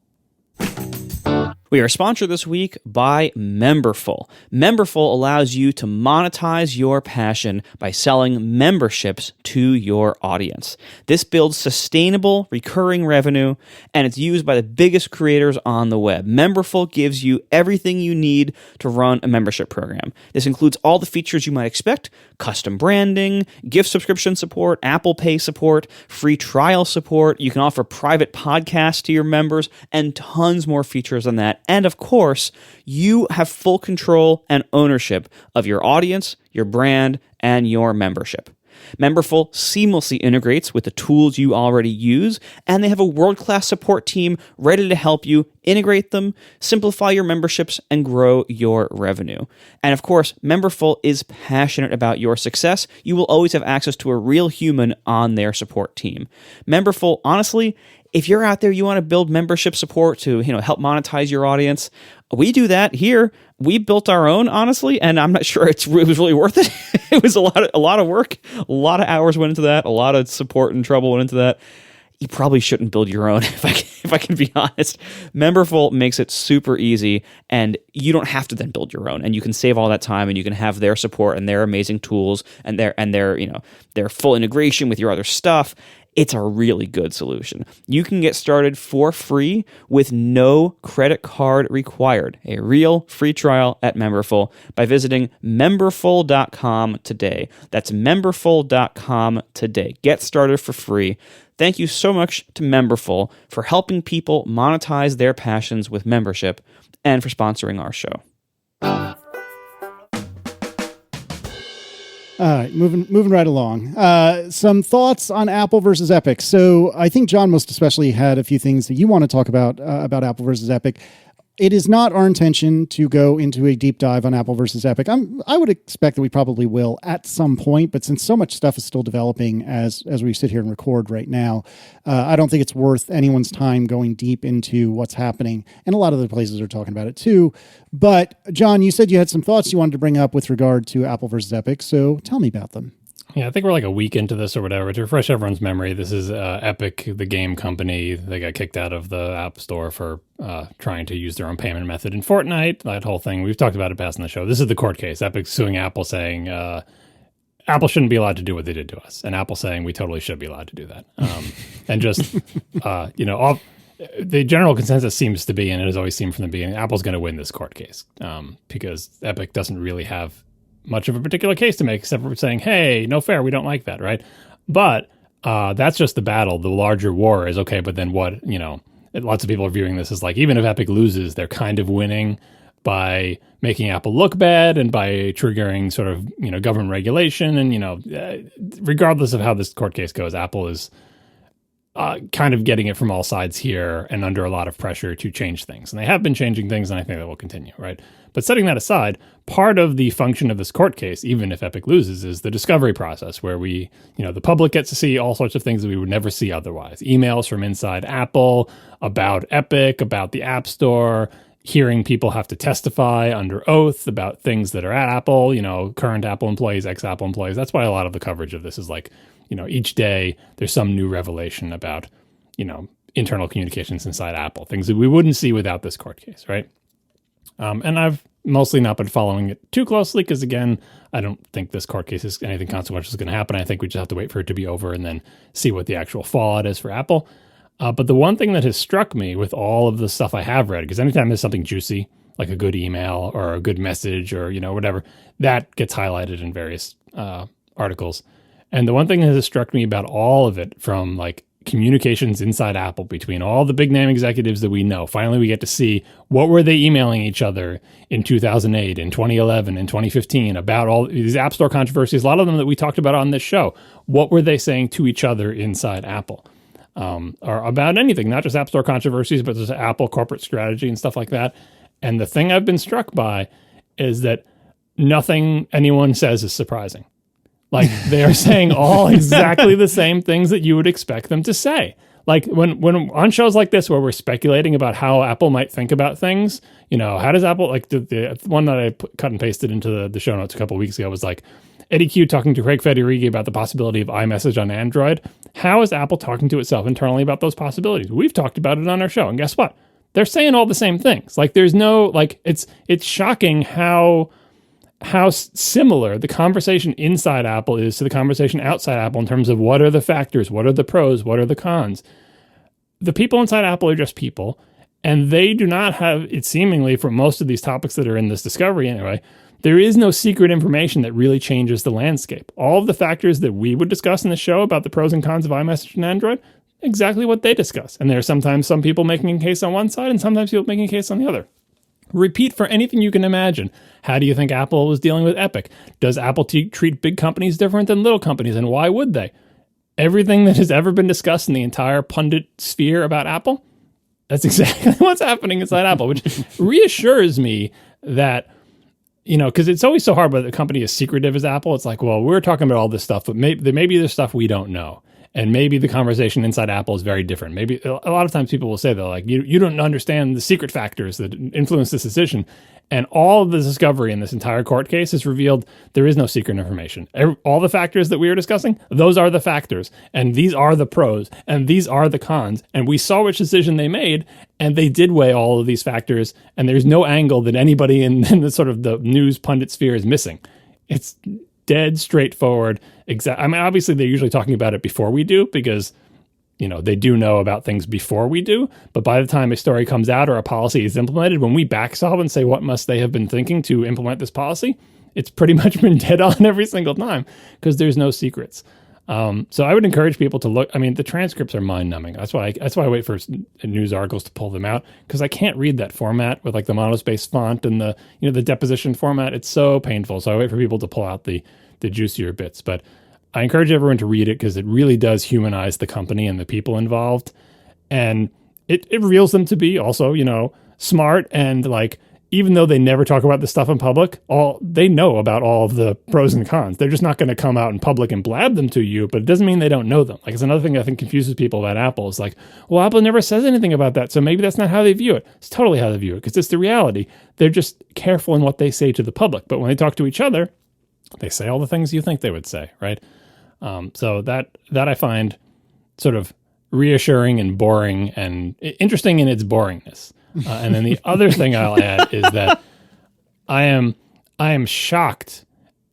We are sponsored this week by Memberful. Memberful allows you to monetize your passion by selling memberships to your audience. This builds sustainable, recurring revenue, and it's used by the biggest creators on the web. Memberful gives you everything you need to run a membership program. This includes all the features you might expect: custom branding, gift subscription support, Apple Pay support, free trial support. You can offer private podcasts to your members, and tons more features than that. And of course, you have full control and ownership of your audience, your brand, and your membership. Memberful seamlessly integrates with the tools you already use, and they have a world-class support team ready to help you integrate them, simplify your memberships, and grow your revenue. And of course, Memberful is passionate about your success. You will always have access to a real human on their support team. Memberful, honestly, if you're out there, you want to build membership support to, help monetize your audience, we do that here. We built our own, honestly, and I'm not sure it was really worth it. It was a lot of work, a lot of hours went into that, a lot of support and trouble went into that. You probably shouldn't build your own, if I can be honest. Memberful makes it super easy, and you don't have to then build your own. And you can save all that time, and you can have their support and their amazing tools and their full integration with your other stuff. It's a really good solution. You can get started for free with no credit card required. A real free trial at Memberful by visiting memberful.com today. That's memberful.com today. Get started for free. Thank you so much to Memberful for helping people monetize their passions with membership and for sponsoring our show. All right, moving right along. Some thoughts on Apple versus Epic. So I think John most especially had a few things that you want to talk about Apple versus Epic. It is not our intention to go into a deep dive on Apple versus Epic. I would expect that we probably will at some point, but since so much stuff is still developing as we sit here and record right now, I don't think it's worth anyone's time going deep into what's happening. And a lot of the places are talking about it too. But John, you said you had some thoughts you wanted to bring up with regard to Apple versus Epic. So tell me about them. Yeah, I think we're like a week into this or whatever. To refresh everyone's memory, this is Epic, the game company. They got kicked out of the App Store for trying to use their own payment method in Fortnite. That whole thing. We've talked about it past in the show. This is the court case. Epic suing Apple saying Apple shouldn't be allowed to do what they did to us. And Apple saying we totally should be allowed to do that. And just, the general consensus seems to be, and it has always seemed from the beginning, Apple's going to win this court case because Epic doesn't really have much of a particular case to make, except for saying, hey, no fair, we don't like that, right? But that's just the battle. The larger war is, okay, but then what, lots of people are viewing this as like, even if Epic loses, they're kind of winning by making Apple look bad and by triggering sort of, government regulation. And, regardless of how this court case goes, Apple is kind of getting it from all sides here and under a lot of pressure to change things. And they have been changing things, and I think that will continue, right? But setting that aside, part of the function of this court case, even if Epic loses, is the discovery process where we, the public gets to see all sorts of things that we would never see otherwise. Emails from inside Apple about Epic, about the App Store, hearing people have to testify under oath about things that are at Apple, current Apple employees, ex-Apple employees. That's why a lot of the coverage of this is like, each day there's some new revelation about, internal communications inside Apple, things that we wouldn't see without this court case, right? And I've mostly not been following it too closely because, again, I don't think this court case is anything consequential is going to happen. I think we just have to wait for it to be over and then see what the actual fallout is for Apple. But the one thing that has struck me with all of the stuff I have read, because anytime there's something juicy, like a good email or a good message or, whatever, that gets highlighted in various articles. And the one thing that has struck me about all of it, from like communications inside Apple between all the big name executives that we know, finally we get to see what were they emailing each other in 2008, in 2011, in 2015 about all these App Store controversies, a lot of them that we talked about on this show. What were they saying to each other inside Apple? Or about anything, not just App Store controversies, but just Apple corporate strategy and stuff like that. And the thing I've been struck by is that nothing anyone says is surprising. Like, they are saying all exactly the same things that you would expect them to say. Like, when on shows like this where we're speculating about how Apple might think about things, how does Apple, like the one that I cut and pasted into the show notes a couple of weeks ago was like, Eddie Q talking to Craig Federighi about the possibility of iMessage on Android. How is Apple talking to itself internally about those possibilities? We've talked about it on our show, and guess what? they're saying all the same things. Like there's no, like it's shocking how similar the conversation inside Apple is to the conversation outside Apple in terms of what are the factors, what are the pros, what are the cons. The people inside Apple are just people, and they do not have, it seemingly for most of these topics that are in this discovery anyway, there is no secret information that really changes the landscape. All of the factors that we would discuss in the show about the pros and cons of iMessage and Android, exactly what they discuss. And there are sometimes some people making a case on one side and sometimes people making a case on the other. Repeat for anything you can imagine. How do you think Apple was dealing with Epic? Does Apple treat big companies different than little companies, and why would they? Everything that has ever been discussed in the entire pundit sphere about Apple, that's exactly what's happening inside Apple, which reassures me that, because it's always so hard when a company as secretive as Apple. It's like, well, we're talking about all this stuff, but maybe there's stuff we don't know. And maybe the conversation inside Apple is very different. Maybe a lot of times people will say, they're like, you don't understand the secret factors that influence this decision. And all of the discovery in this entire court case has revealed there is no secret information. All the factors that we are discussing, those are the factors. And these are the pros. And these are the cons. And we saw which decision they made. And they did weigh all of these factors. And there's no angle that anybody in the sort of the news pundit sphere is missing. It's dead straightforward. I mean, obviously, they're usually talking about it before we do because, they do know about things before we do. But by the time a story comes out or a policy is implemented, when we backsolve and say, what must they have been thinking to implement this policy? It's pretty much been dead on every single time because there's no secrets. So I would encourage people to look. I mean, the transcripts are mind-numbing. That's why I wait for news articles to pull them out, because I can't read that format with like the monospaced font and the deposition format. It's so painful. So I wait for people to pull out the juicier bits. But I encourage everyone to read it because it really does humanize the company and the people involved, and it reveals them to be also smart, and like, even though they never talk about this stuff in public, they know about all of the pros and cons. They're just not going to come out in public and blab them to you, but it doesn't mean they don't know them. Like, it's another thing I think confuses people about Apple. It's like, well, Apple never says anything about that, so maybe that's not how they view it. It's totally how they view it, because it's the reality. They're just careful in what they say to the public, but when they talk to each other, they say all the things you think they would say, right? So that I find sort of reassuring and boring and interesting in its boringness. And then the other thing I'll add is that I am shocked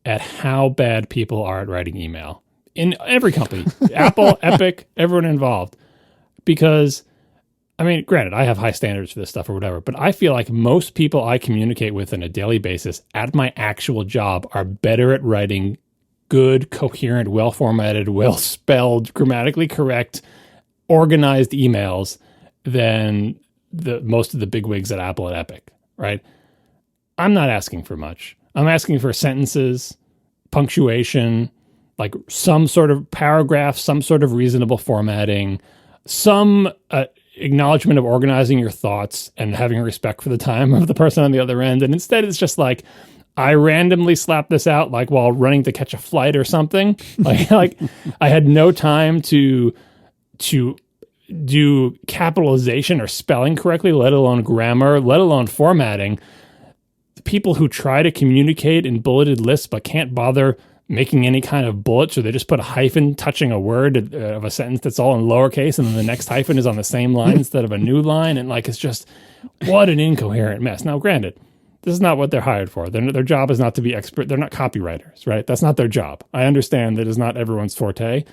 at how bad people are at writing email in every company, Apple, Epic, everyone involved. Because, I mean, granted, I have high standards for this stuff or whatever, but I feel like most people I communicate with on a daily basis at my actual job are better at writing good, coherent, well-formatted, well-spelled, grammatically correct, organized emails than most of the bigwigs at Apple and Epic, right? I'm not asking for much. I'm asking for sentences, punctuation, like some sort of paragraph, some sort of reasonable formatting, some acknowledgement of organizing your thoughts and having respect for the time of the person on the other end. And instead, it's just like, I randomly slapped this out like while running to catch a flight or something. Like I had no time to do capitalization or spelling correctly, let alone grammar, let alone formatting. People who try to communicate in bulleted lists but can't bother making any kind of bullet, so they just put a hyphen touching a word of a sentence that's all in lowercase, and then the next hyphen is on the same line instead of a new line, and like, it's just, what an incoherent mess. Now, granted, this is not what they're hired for. Their job is not to be expert. They're not copywriters, right? That's not their job. I understand that is not everyone's forte,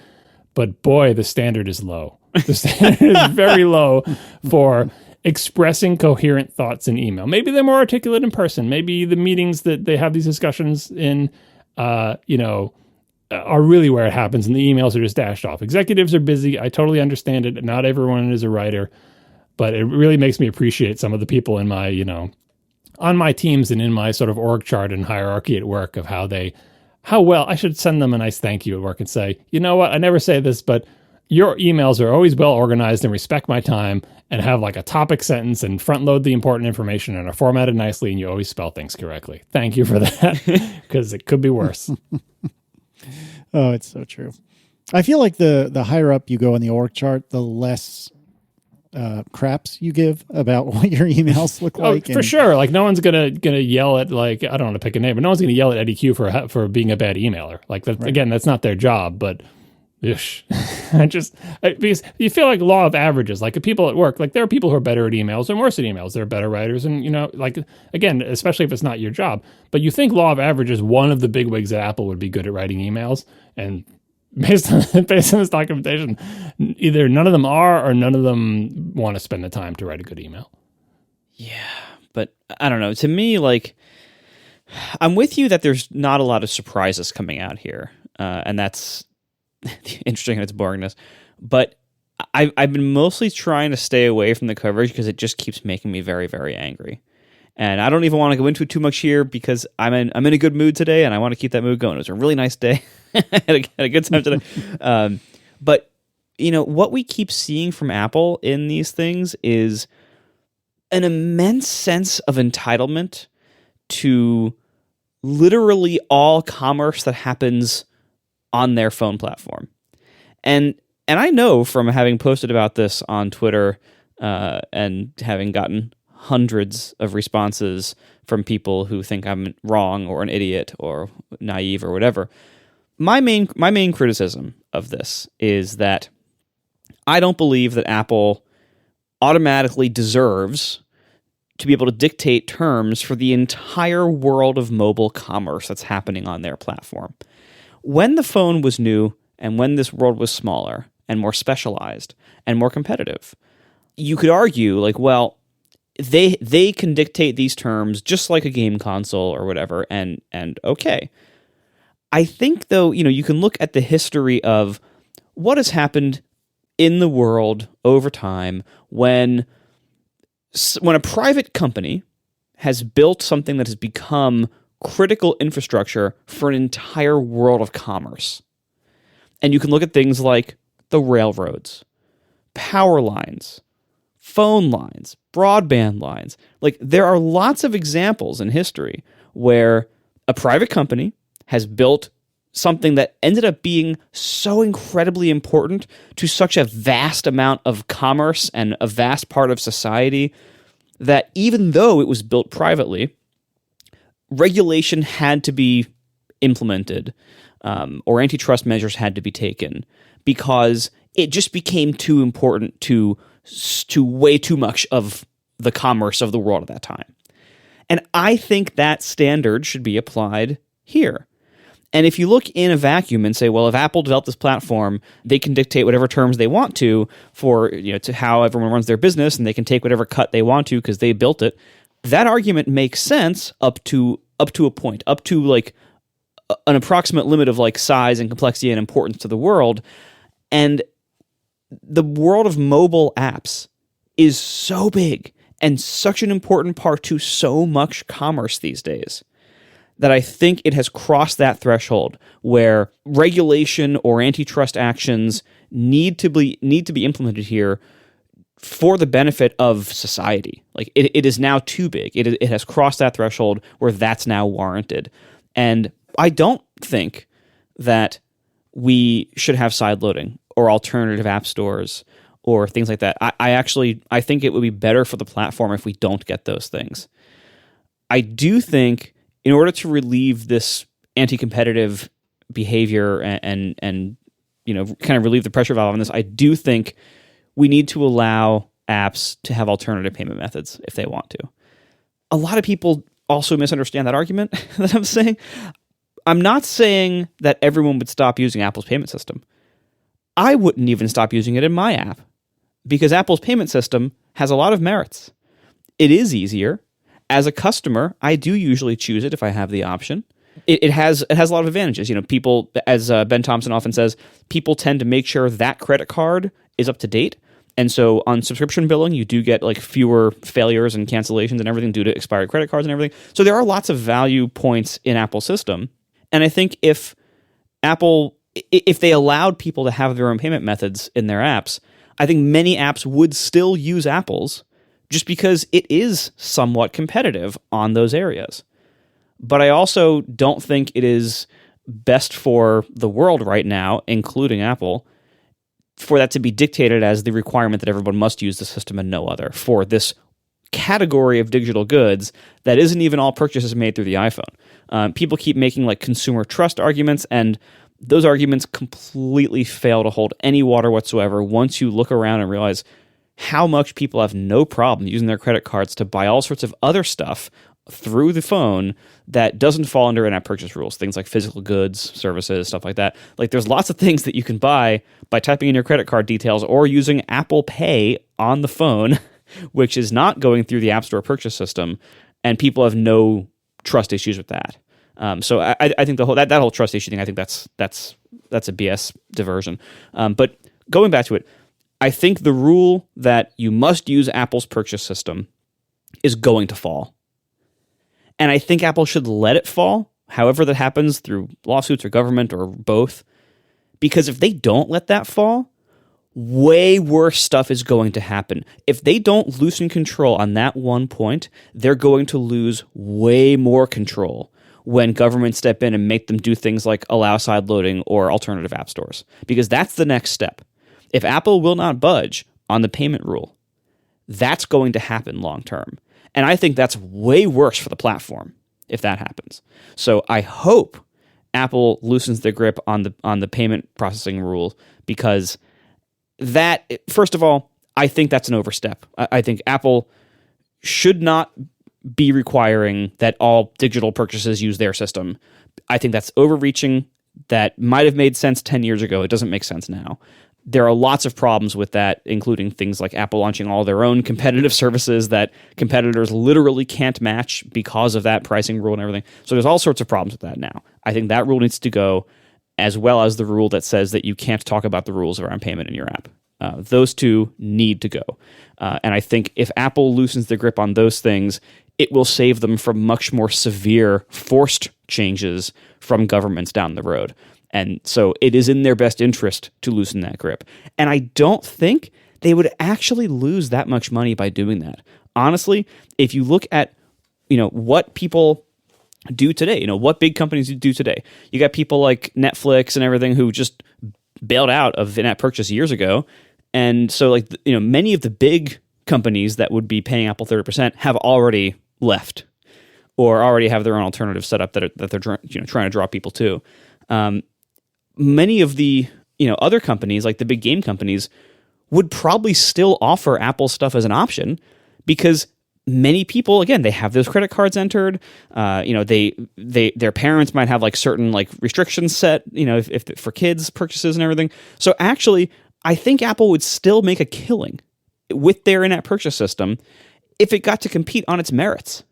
but boy, the standard is low. The standard is very low for expressing coherent thoughts in email. Maybe they're more articulate in person. Maybe the meetings that they have these discussions in, are really where it happens, and the emails are just dashed off. Executives are busy. I totally understand it. Not everyone is a writer, but it really makes me appreciate some of the people in my, on my teams and in my sort of org chart and hierarchy at work of how well I should send them a nice thank you at work and say, you know what, I never say this, but your emails are always well organized and respect my time and have like a topic sentence and front load the important information and are formatted nicely, and you always spell things correctly. Thank you for that, because it could be worse. Oh, it's so true. I feel like the higher up you go in the org chart, the less craps you give about what your emails look like. For sure. Like, no one's gonna yell at, like, I don't want to pick a name, but no one's gonna yell at Eddie Q for being a bad emailer. Like, that, right. Again, that's not their job, but Ish. Because you feel like law of averages, like people at work, like there are people who are better at emails and worse at emails. They're better writers. And, like, again, especially if it's not your job, but you think law of averages, one of the big wigs at Apple would be good at writing emails. And based on this documentation, either none of them are, or none of them want to spend the time to write a good email. Yeah. But I don't know. To me, like, I'm with you that there's not a lot of surprises coming out here. And that's interesting in its boringness, but I've been mostly trying to stay away from the coverage because it just keeps making me very, very angry. And I don't even want to go into it too much here because I'm in a good mood today, and I want to keep that mood going. It was a really nice day. had a good time today. But what we keep seeing from Apple in these things is an immense sense of entitlement to literally all commerce that happens on their phone platform. And I know from having posted about this on Twitter and having gotten hundreds of responses from people who think I'm wrong or an idiot or naive or whatever. My main criticism of this is that I don't believe that Apple automatically deserves to be able to dictate terms for the entire world of mobile commerce that's happening on their platform. When the phone was new and when this world was smaller and more specialized and more competitive, you could argue, like, well, they can dictate these terms just like a game console or whatever, and okay. I think, though, you can look at the history of what has happened in the world over time when a private company has built something that has become critical infrastructure for an entire world of commerce. And you can look at things like the railroads, power lines, phone lines, broadband lines. Like, there are lots of examples in history where a private company has built something that ended up being so incredibly important to such a vast amount of commerce and a vast part of society that even though it was built privately, regulation had to be implemented, or antitrust measures had to be taken because it just became too important to way too much of the commerce of the world at that time. And I think that standard should be applied here. And if you look in a vacuum and say, well, if Apple developed this platform, they can dictate whatever terms they want to for, to how everyone runs their business, and they can take whatever cut they want to because they built it. That argument makes sense up to a point, up to like an approximate limit of like size and complexity and importance to the world. And the world of mobile apps is so big and such an important part to so much commerce these days that I think it has crossed that threshold where regulation or antitrust actions need to be implemented here for the benefit of society. Like, it is now too big. It has crossed that threshold where that's now warranted. And I don't think that we should have sideloading or alternative app stores or things like that. I think it would be better for the platform if we don't get those things. I do think in order to relieve this anti-competitive behavior and kind of relieve the pressure valve on this, I do think we need to allow apps to have alternative payment methods if they want to. A lot of people also misunderstand that argument that I'm saying. I'm not saying that everyone would stop using Apple's payment system. I wouldn't even stop using it in my app because Apple's payment system has a lot of merits. It is easier. As a customer, I do usually choose it if I have the option. It has a lot of advantages. People, as Ben Thompson often says, people tend to make sure that credit card is up to date. And so on subscription billing, you do get like fewer failures and cancellations and everything due to expired credit cards and everything. So there are lots of value points in Apple's system. And I think if they allowed people to have their own payment methods in their apps, I think many apps would still use Apple's just because it is somewhat competitive on those areas. But I also don't think it is best for the world right now, including Apple, for that to be dictated as the requirement that everyone must use the system and no other for this category of digital goods that isn't even all purchases made through the iPhone. People keep making like consumer trust arguments, and those arguments completely fail to hold any water whatsoever once you look around and realize how much people have no problem using their credit cards to buy all sorts of other stuff through the phone that doesn't fall under in-app purchase rules, things like physical goods, services, stuff like that. Like, there's lots of things that you can buy by typing in your credit card details or using Apple Pay on the phone, which is not going through the App Store purchase system, and people have no trust issues with that. So I think that whole trust issue thing, I think that's a BS diversion. But going back to it, I think the rule that you must use Apple's purchase system is going to fall. And I think Apple should let it fall, however that happens, through lawsuits or government or both. Because if they don't let that fall, way worse stuff is going to happen. If they don't loosen control on that one point, they're going to lose way more control when governments step in and make them do things like allow side loading or alternative app stores. Because that's the next step. If Apple will not budge on the payment rule, that's going to happen long term. And I think that's way worse for the platform if that happens. So I hope Apple loosens their grip on the payment processing rule, because that, first of all, I think that's an overstep. I think Apple should not be requiring that all digital purchases use their system. I think that's overreaching. That might have made sense 10 years ago. It doesn't make sense now. There are lots of problems with that, including things like Apple launching all their own competitive services that competitors literally can't match because of that pricing rule and everything. So there's all sorts of problems with that now. I think that rule needs to go, as well as the rule that says that you can't talk about the rules around payment in your app. Those two need to go. And I think if Apple loosens the grip on those things, it will save them from much more severe forced changes from governments down the road. And so it is in their best interest to loosen that grip. And I don't think they would actually lose that much money by doing that. Honestly, if you look at, what people do today, what big companies do today, you got people like Netflix and everything who just bailed out of in-app purchase years ago. And so many of the big companies that would be paying Apple 30% have already left or already have their own alternative set up that they're trying to draw people to. Many of the other companies, like the big game companies, would probably still offer Apple stuff as an option, because many people, again, they have those credit cards entered. Their parents might have like certain like restrictions set, if for kids purchases and everything. So actually, I think Apple would still make a killing with their in-app purchase system if it got to compete on its merits.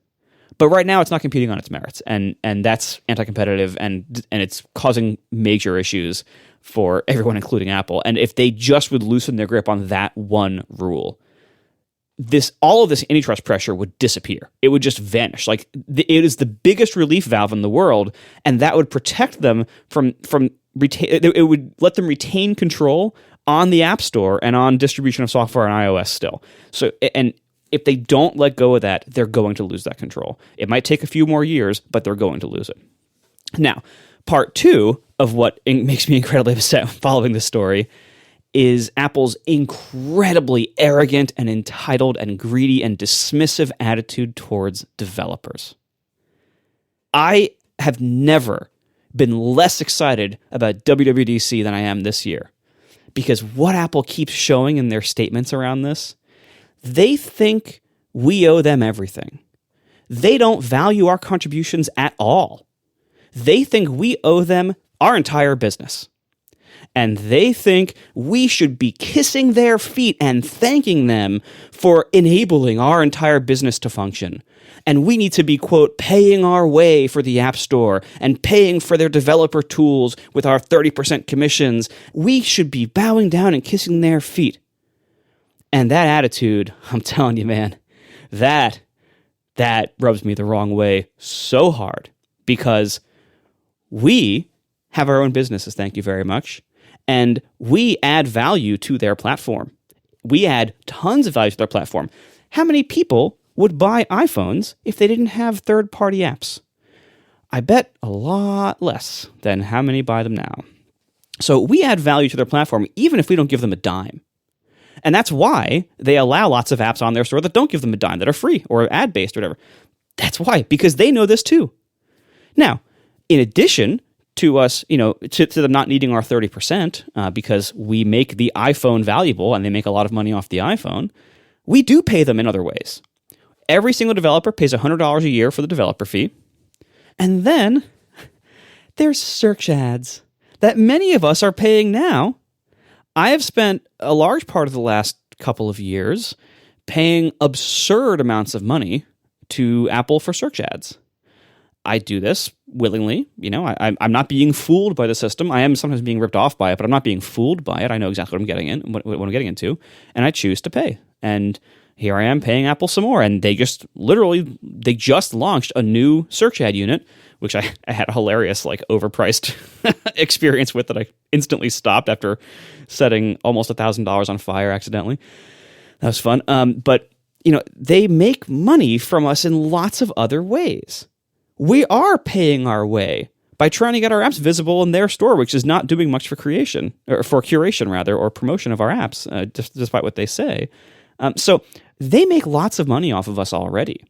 But right now, it's not competing on its merits, and that's anti-competitive, and it's causing major issues for everyone, including Apple. And if they just would loosen their grip on that one rule, all of this antitrust pressure would disappear. It would just vanish. Like, it is the biggest relief valve in the world, and that would protect them from it would let them retain control on the App Store and on distribution of software on iOS still. So, and if they don't let go of that, they're going to lose that control. It might take a few more years, but they're going to lose it. Now, part two of what makes me incredibly upset following this story is Apple's incredibly arrogant and entitled and greedy and dismissive attitude towards developers. I have never been less excited about WWDC than I am this year, because what Apple keeps showing in their statements around this, they think we owe them everything. They don't value our contributions at all. They think we owe them our entire business. And they think we should be kissing their feet and thanking them for enabling our entire business to function. And we need to be, quote, paying our way for the App Store and paying for their developer tools with our 30% commissions. We should be bowing down and kissing their feet. And that attitude, I'm telling you, man, that rubs me the wrong way so hard, because we have our own businesses, thank you very much, and we add value to their platform. We add tons of value to their platform. How many people would buy iPhones if they didn't have third-party apps? I bet a lot less than how many buy them now. So we add value to their platform even if we don't give them a dime. And that's why they allow lots of apps on their store that don't give them a dime, that are free or ad-based or whatever. That's why, because they know this too. Now, in addition to us, to them not needing our 30% because we make the iPhone valuable and they make a lot of money off the iPhone, we do pay them in other ways. Every single developer pays $100 a year for the developer fee. And then there's search ads that many of us are paying now. I have spent a large part of the last couple of years paying absurd amounts of money to Apple for search ads. I do this willingly. I'm not being fooled by the system. I am sometimes being ripped off by it, but I'm not being fooled by it. I know exactly what I'm getting in, what I'm getting into, and I choose to pay. And here I am paying Apple some more, and they just launched a new search ad unit, which I had a hilarious, overpriced experience with that I instantly stopped after setting almost $1,000 on fire accidentally. That was fun. But they make money from us in lots of other ways. We are paying our way by trying to get our apps visible in their store, which is not doing much for curation or promotion of our apps, despite what they say. So they make lots of money off of us already.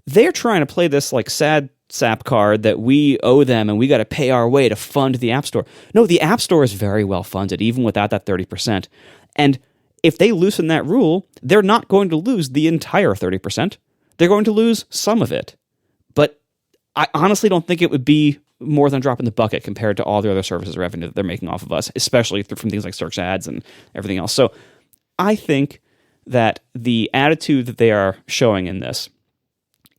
They're trying to play this sad sap card that we owe them and we got to pay our way to fund the App Store. No, the App Store is very well funded, even without that 30%. And if they loosen that rule, they're not going to lose the entire 30%. They're going to lose some of it. But I honestly don't think it would be more than a drop in the bucket compared to all the other services revenue that they're making off of us, especially from things like search ads and everything else. So I think that the attitude that they are showing in this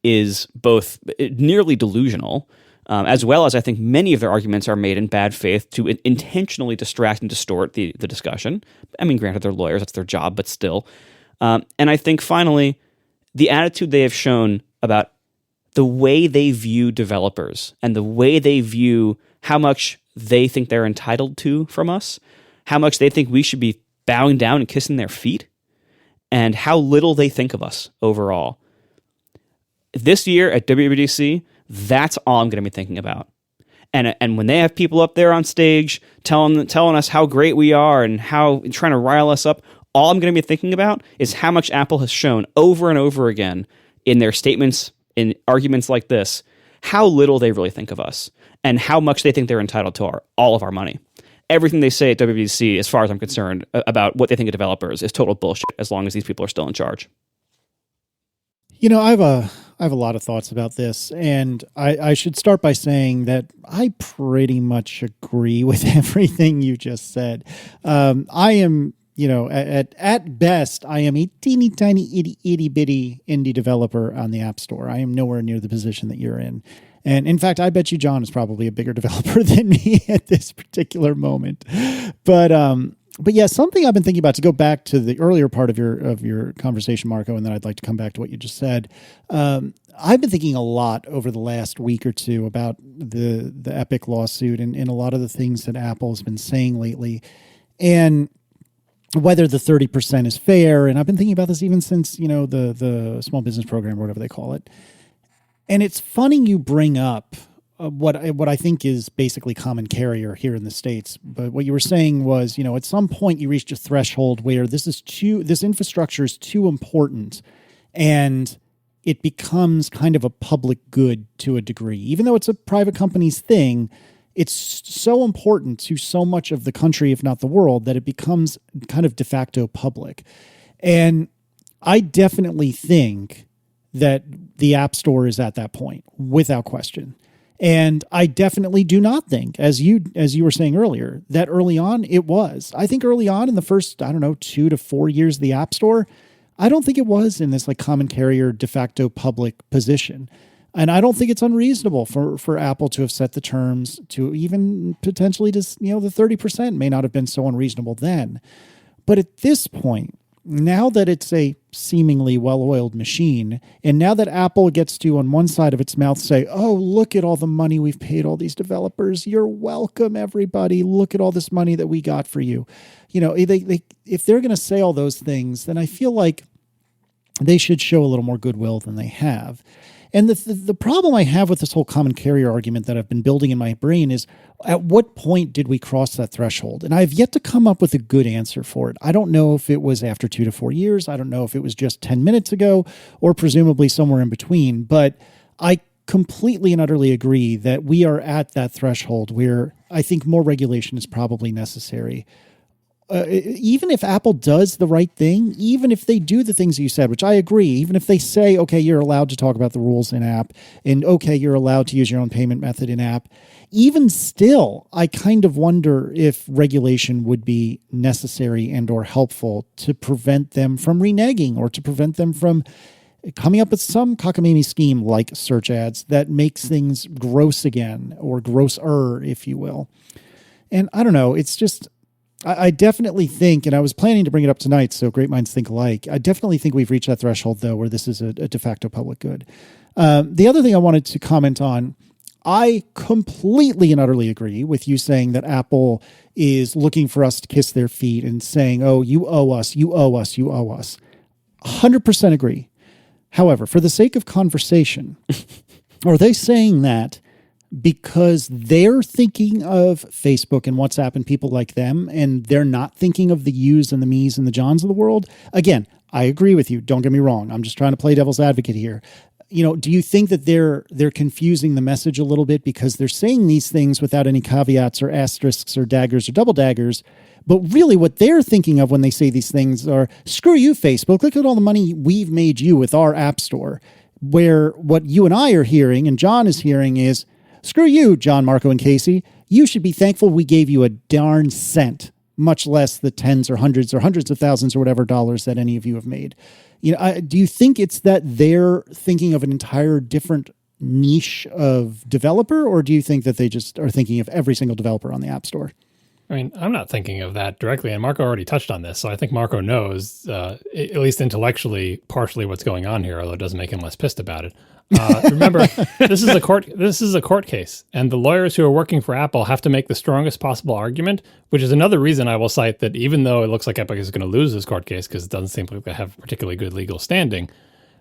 is both nearly delusional, as well as I think many of their arguments are made in bad faith to intentionally distract and distort the discussion. I mean, granted, they're lawyers, that's their job, but still. And I think, finally, the attitude they have shown about the way they view developers and the way they view how much they think they're entitled to from us, how much they think we should be bowing down and kissing their feet, and how little they think of us overall. This year at WWDC, that's all I'm going to be thinking about. And when they have people up there on stage telling us how great we are and trying to rile us up, all I'm going to be thinking about is how much Apple has shown over and over again in their statements, in arguments like this, how little they really think of us and how much they think they're entitled to all of our money. Everything they say at WWDC, as far as I'm concerned, about what they think of developers is total bullshit as long as these people are still in charge. I have a lot of thoughts about this, and I should start by saying that I pretty much agree with everything you just said. I am, at best, I am a teeny tiny itty bitty indie developer on the App Store. I am nowhere near the position that you're in. And in fact, I bet you John is probably a bigger developer than me at this particular moment. But yeah, something I've been thinking about, to go back to the earlier part of your conversation, Marco, and then I'd like to come back to what you just said. I've been thinking a lot over the last week or two about the Epic lawsuit and a lot of the things that Apple's been saying lately, and whether the 30% is fair. And I've been thinking about this even since, the small business program, or whatever they call it. And it's funny you bring up what I think is basically common carrier here in the States. But what you were saying was, at some point you reached a threshold where this infrastructure is too important, and it becomes kind of a public good to a degree. Even though it's a private company's thing, it's so important to so much of the country, if not the world, that it becomes kind of de facto public. And I definitely think that the App Store is at that point, without question. And I definitely do not think, as you were saying earlier, that early on it was. I think early on in the first, 2 to 4 years of the App Store, I don't think it was in this common carrier de facto public position. And I don't think it's unreasonable for Apple to have set the terms to even potentially just, the 30% may not have been so unreasonable then. But at this point, now that it's a seemingly well-oiled machine, and now that Apple gets to, on one side of its mouth, say, oh, look at all the money we've paid all these developers. You're welcome, everybody. Look at all this money that we got for you. If they're going to say all those things, then I feel like they should show a little more goodwill than they have. And the problem I have with this whole common carrier argument that I've been building in my brain is, at what point did we cross that threshold? And I've yet to come up with a good answer for it. I don't know if it was after 2 to 4 years. I don't know if it was just 10 minutes ago, or presumably somewhere in between. But I completely and utterly agree that we are at that threshold where I think more regulation is probably necessary. Even if Apple does the right thing, even if they do the things you said, which I agree, even if they say, okay, you're allowed to talk about the rules in app, and okay, you're allowed to use your own payment method in app, even still, I kind of wonder if regulation would be necessary and or helpful to prevent them from reneging or to prevent them from coming up with some cockamamie scheme like search ads that makes things gross again, or grosser, if you will. And I don't know, it's just... I definitely think, and I was planning to bring it up tonight, so great minds think alike. I definitely think we've reached that threshold, though, where this is a de facto public good. The other thing I wanted to comment on, I completely and utterly agree with you saying that Apple is looking for us to kiss their feet and saying, oh, you owe us, you owe us, you owe us. 100% agree. However, for the sake of conversation, are they saying that because they're thinking of Facebook and WhatsApp and people like them, and they're not thinking of the yous and the me's and the johns of the world? Again, I agree with you. Don't get me wrong. I'm just trying to play devil's advocate here. Do you think that they're confusing the message a little bit because they're saying these things without any caveats or asterisks or daggers or double daggers? But really what they're thinking of when they say these things are, screw you, Facebook. Look at all the money we've made you with our app store. Where what you and I are hearing and John is hearing is, screw you, John, Marco, and Casey. You should be thankful we gave you a darn cent, much less the tens or hundreds of thousands or whatever dollars that any of you have made. Do you think it's that they're thinking of an entire different niche of developer, or do you think that they just are thinking of every single developer on the App Store? I mean, I'm not thinking of that directly, and Marco already touched on this, so I think Marco knows, at least intellectually, partially what's going on here, although it doesn't make him less pissed about it. Remember, this is a court case, and the lawyers who are working for Apple have to make the strongest possible argument, which is another reason I will cite that even though it looks like Epic is going to lose this court case because it doesn't seem like they have particularly good legal standing,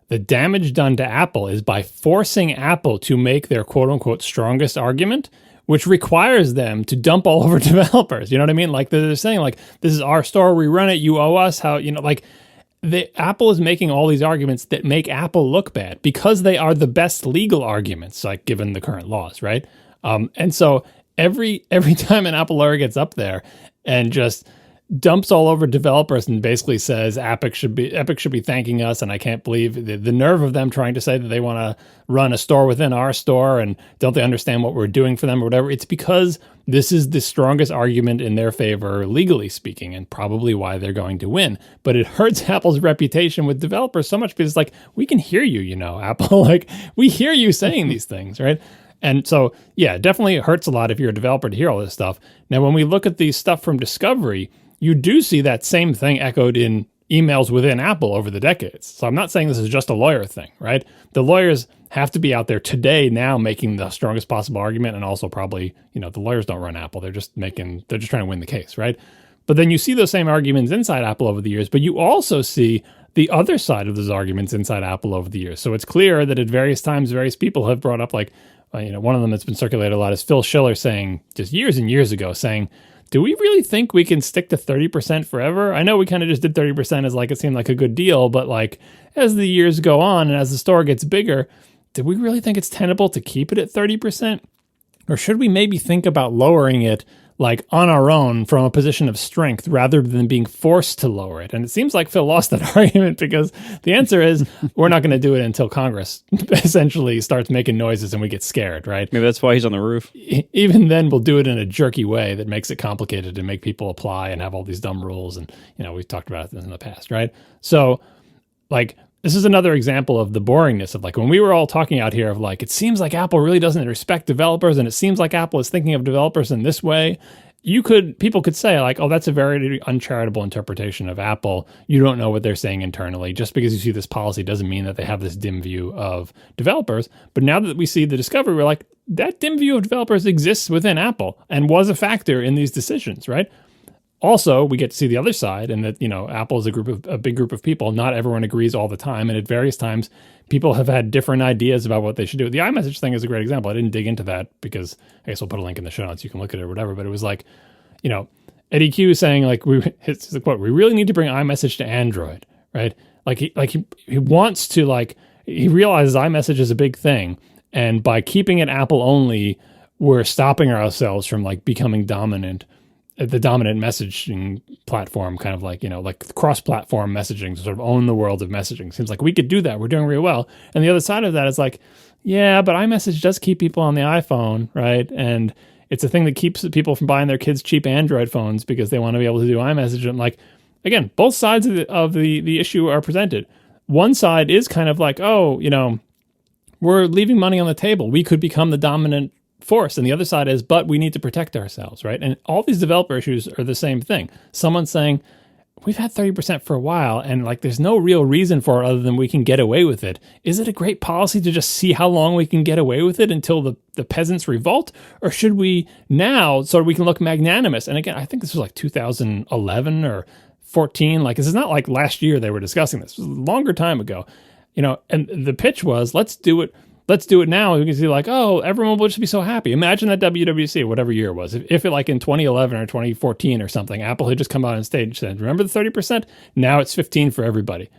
the damage done to Apple is by forcing Apple to make their quote-unquote strongest argument, which requires them to dump all over developers. You know what I mean? Like they're saying, like, this is our store, we run it, you owe us. Apple is making all these arguments that make Apple look bad because they are the best legal arguments, like given the current laws, right? And so every time an Apple lawyer gets up there and just dumps all over developers and basically says Epic should be thanking us, and I can't believe the nerve of them trying to say that they want to run a store within our store, and don't they understand what we're doing for them or whatever. It's because this is the strongest argument in their favor, legally speaking, and probably why they're going to win. But it hurts Apple's reputation with developers so much because, like, we can hear you, Apple, like, we hear you saying these things, right? And so, yeah, definitely it hurts a lot if you're a developer to hear all this stuff. Now, when we look at the stuff from Discovery, you do see that same thing echoed in emails within Apple over the decades. So I'm not saying this is just a lawyer thing, right? The lawyers have to be out there today now making the strongest possible argument, and also probably, the lawyers don't run Apple. They're just trying to win the case, right? But then you see those same arguments inside Apple over the years, but you also see the other side of those arguments inside Apple over the years. So it's clear that at various times, various people have brought up, like, one of them that's been circulated a lot is Phil Schiller saying, just years and years ago, saying, do we really think we can stick to 30% forever? I know we kind of just did 30% as like it seemed like a good deal, but like as the years go on and as the store gets bigger, do we really think it's tenable to keep it at 30%? Or should we maybe think about lowering it like on our own from a position of strength rather than being forced to lower it? And it seems like Phil lost that argument because the answer is we're not going to do it until Congress essentially starts making noises and we get scared, right? Maybe that's why he's on the roof. Even then, we'll do it in a jerky way that makes it complicated and make people apply and have all these dumb rules. And, we've talked about this in the past, right? So, like, this is another example of the boringness of, like, when we were all talking out here of, like, it seems like Apple really doesn't respect developers and it seems like Apple is thinking of developers in this way. People could say, like, oh, that's a very uncharitable interpretation of Apple. You don't know what they're saying internally. Just because you see this policy doesn't mean that they have this dim view of developers. But now that we see the Discovery, we're like, that dim view of developers exists within Apple and was a factor in these decisions, right? Also, we get to see the other side, and that, Apple is a big group of people. Not everyone agrees all the time, and at various times, people have had different ideas about what they should do. The iMessage thing is a great example. I didn't dig into that because I guess we'll put a link in the show notes. You can look at it or whatever. But it was like, Eddie Q saying, like, it's the quote, we really need to bring iMessage to Android, right? Like he wants to, like, he realizes iMessage is a big thing. And by keeping it Apple only, we're stopping ourselves from like becoming dominant, the dominant messaging platform, kind of like, like cross-platform messaging, to sort of own the world of messaging. Seems like we could do that. We're doing really well. And the other side of that is like, yeah, but iMessage does keep people on the iPhone, right? And it's a thing that keeps people from buying their kids cheap Android phones because they want to be able to do iMessage. And like, again, both sides of the issue are presented. One side is kind of like, oh, we're leaving money on the table. We could become the dominant force. And the other side is, but we need to protect ourselves, right? And all these developer issues are the same thing. Someone's saying, we've had 30% for a while, and like there's no real reason for it other than we can get away with it. Is it a great policy to just see how long we can get away with it until the peasants revolt? Or should we now, so we can look magnanimous? And again, I think this was like 2011 or 14. Like, this is not like last year they were discussing this. It was a longer time ago. And the pitch was, let's do it now. You can see like, oh, everyone will just be so happy. Imagine that WWDC, whatever year it was. If it like in 2011 or 2014 or something, Apple had just come out on stage and said, remember the 30%? Now it's 15 for everybody.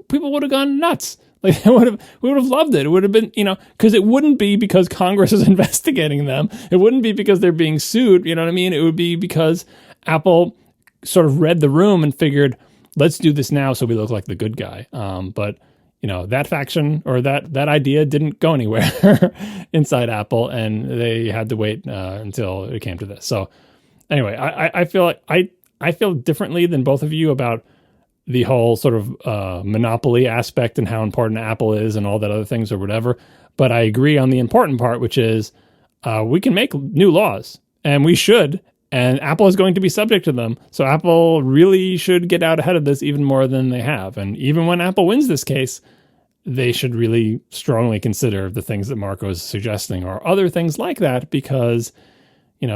People would have gone nuts. Like we would have loved it. It would have been, because it wouldn't be because Congress is investigating them. It wouldn't be because they're being sued. You know what I mean? It would be because Apple sort of read the room and figured, let's do this now so we look like the good guy. But that faction or that idea didn't go anywhere inside Apple, and they had to wait until it came to this. So anyway, I feel like I feel differently than both of you about the whole sort of monopoly aspect and how important Apple is and all that other things or whatever. But I agree on the important part, which is we can make new laws, and we should. And Apple is going to be subject to them. So Apple really should get out ahead of this even more than they have. And even when Apple wins this case, they should really strongly consider the things that Marco is suggesting or other things like that, because,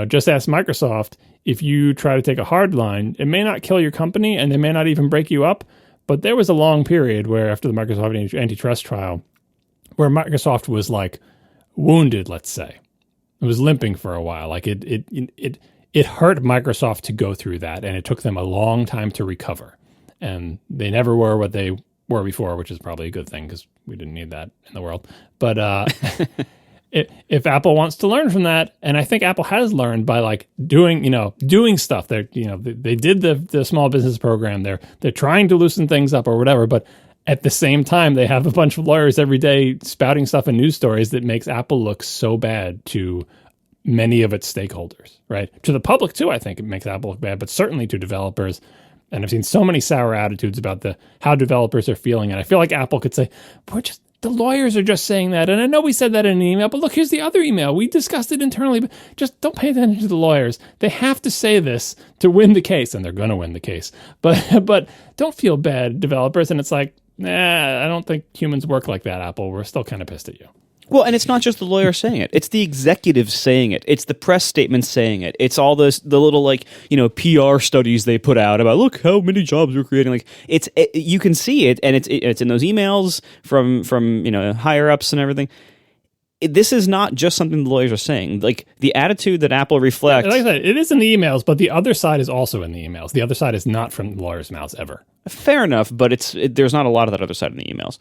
just ask Microsoft, if you try to take a hard line, it may not kill your company and they may not even break you up. But there was a long period where after the Microsoft antitrust trial, where Microsoft was like wounded, let's say. It was limping for a while. Like it hurt Microsoft to go through that, and it took them a long time to recover. And they never were what they were before, which is probably a good thing because we didn't need that in the world. But if Apple wants to learn from that, and I think Apple has learned by like doing stuff. They did the small business program. They're trying to loosen things up or whatever. But at the same time, they have a bunch of lawyers every day spouting stuff in news stories that makes Apple look so bad to many of its stakeholders, right? To the public too, I think it makes Apple look bad, but certainly to developers. And I've seen so many sour attitudes about how developers are feeling. And I feel like Apple could say, the lawyers are just saying that. And I know we said that in an email, but look, here's the other email. We discussed it internally, but just don't pay attention to the lawyers. They have to say this to win the case, and they're going to win the case. But don't feel bad, developers. And it's like, I don't think humans work like that, Apple. We're still kind of pissed at you. Well, and it's not just the lawyer saying it. It's the executives saying it. It's the press statements saying it. It's all the little PR studies they put out about, look how many jobs we're creating. Like you can see it, and it's in those emails from higher ups and everything. This is not just something the lawyers are saying. Like the attitude that Apple reflects. Like I said, it is in the emails, but the other side is also in the emails. The other side is not from the lawyers' mouths ever. Fair enough, but there's not a lot of that other side in the emails.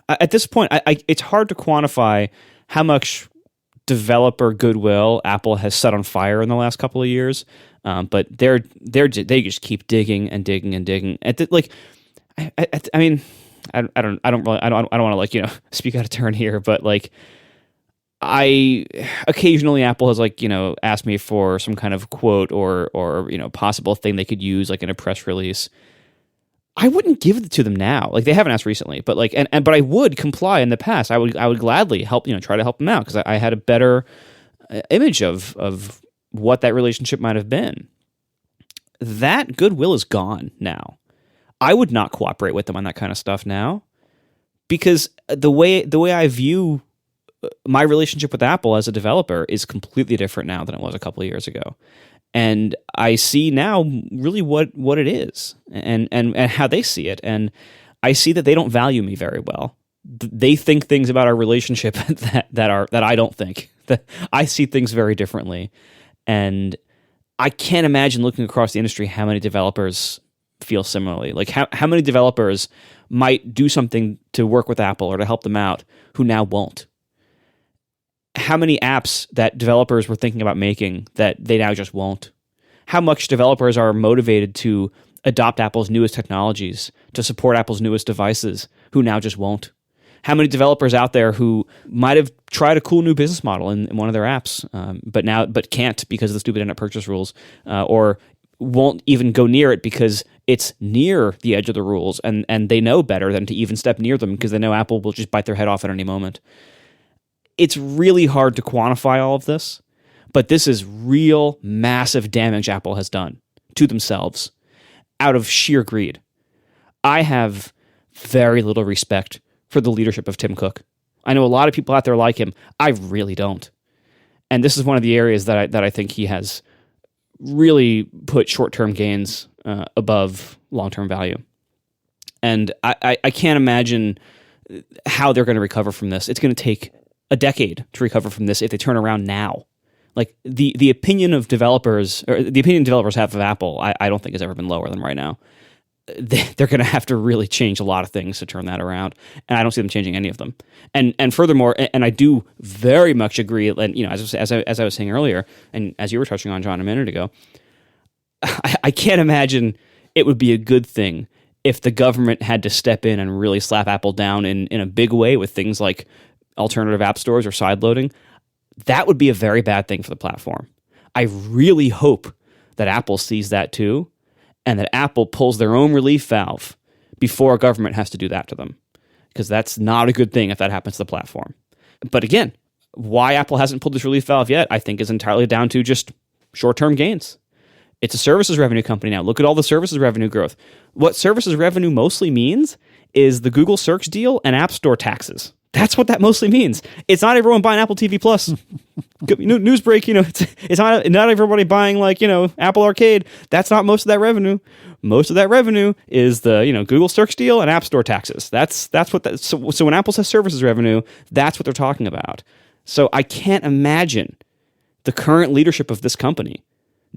At this point, it's hard to quantify how much developer goodwill Apple has set on fire in the last couple of years. But they just keep digging and digging and digging. I don't want to speak out of turn here, but occasionally Apple has asked me for some kind of quote or possible thing they could use in a press release. I wouldn't give it to them now. They haven't asked recently, but but I would comply in the past. I would gladly help, try to help them out because I had a better image of what that relationship might have been. That goodwill is gone now. I would not cooperate with them on that kind of stuff now because the way I view my relationship with Apple as a developer is completely different now than it was a couple of years ago. And I see now really what it is and how they see it. And I see that they don't value me very well. They think things about our relationship that I don't think. That I see things very differently. And I can't imagine looking across the industry how many developers feel similarly. How many developers might do something to work with Apple or to help them out who now won't. how many apps that developers were thinking about making that they now just won't. How much developers are motivated to adopt Apple's newest technologies, to support Apple's newest devices, who now just won't. How many developers out there who might have tried a cool new business model in one of their apps, but can't because of the stupid in-app purchase rules, or won't even go near it because it's near the edge of the rules, and they know better than to even step near them because they know Apple will just bite their head off at any moment. It's really hard to quantify all of this, but this is real massive damage Apple has done to themselves out of sheer greed. I have very little respect for the leadership of Tim Cook. I know a lot of people out there like him. I really don't. And this is one of the areas that I think he has really put short-term gains above long-term value. And I can't imagine how they're going to recover from this. It's going to take a decade to recover from this if they turn around now. Like the opinion of developers, or the opinion developers have of Apple, I don't think has ever been lower than right now. They're going to have to really change a lot of things to turn that around, and I don't see them changing any of them. And furthermore, and I do very much agree. And as I was saying earlier, and as you were touching on, John, a minute ago, I can't imagine it would be a good thing if the government had to step in and really slap Apple down in a big way with things like alternative app stores or sideloading. That would be a very bad thing for the platform. I really hope that Apple sees that too, and that Apple pulls their own relief valve before a government has to do that to them, because that's not a good thing if that happens to the platform. But again, why Apple hasn't pulled this relief valve yet, I think, is entirely down to just short-term gains. It's a services revenue company now. Look at all the services revenue growth. What services revenue mostly means is the Google search deal and App Store taxes. That's what that mostly means. It's not everyone buying Apple TV Plus. News break, it's not everybody buying Apple Arcade. That's not most of that revenue. Most of that revenue is the Google search deal and App Store taxes. That's what that. So when Apple says services revenue, that's what they're talking about. So I can't imagine the current leadership of this company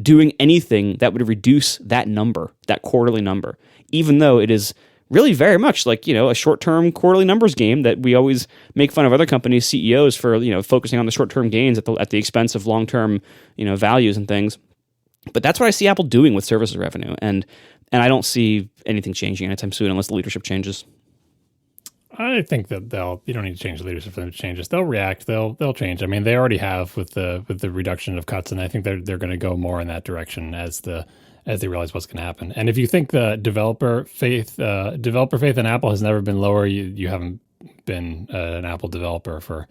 doing anything that would reduce that number, that quarterly number, even though it is really very much like, a short-term quarterly numbers game that we always make fun of other companies' CEOs for, focusing on the short-term gains at the expense of long-term, values and things. But that's what I see Apple doing with services revenue. And I don't see anything changing anytime soon unless the leadership changes. I think that you don't need to change the leadership for them to change this. They'll react. They'll change. I mean, they already have with the reduction of cuts, and I think they're going to go more in that direction as they realize what's going to happen. And if you think the developer faith in Apple has never been lower, you haven't been an Apple developer for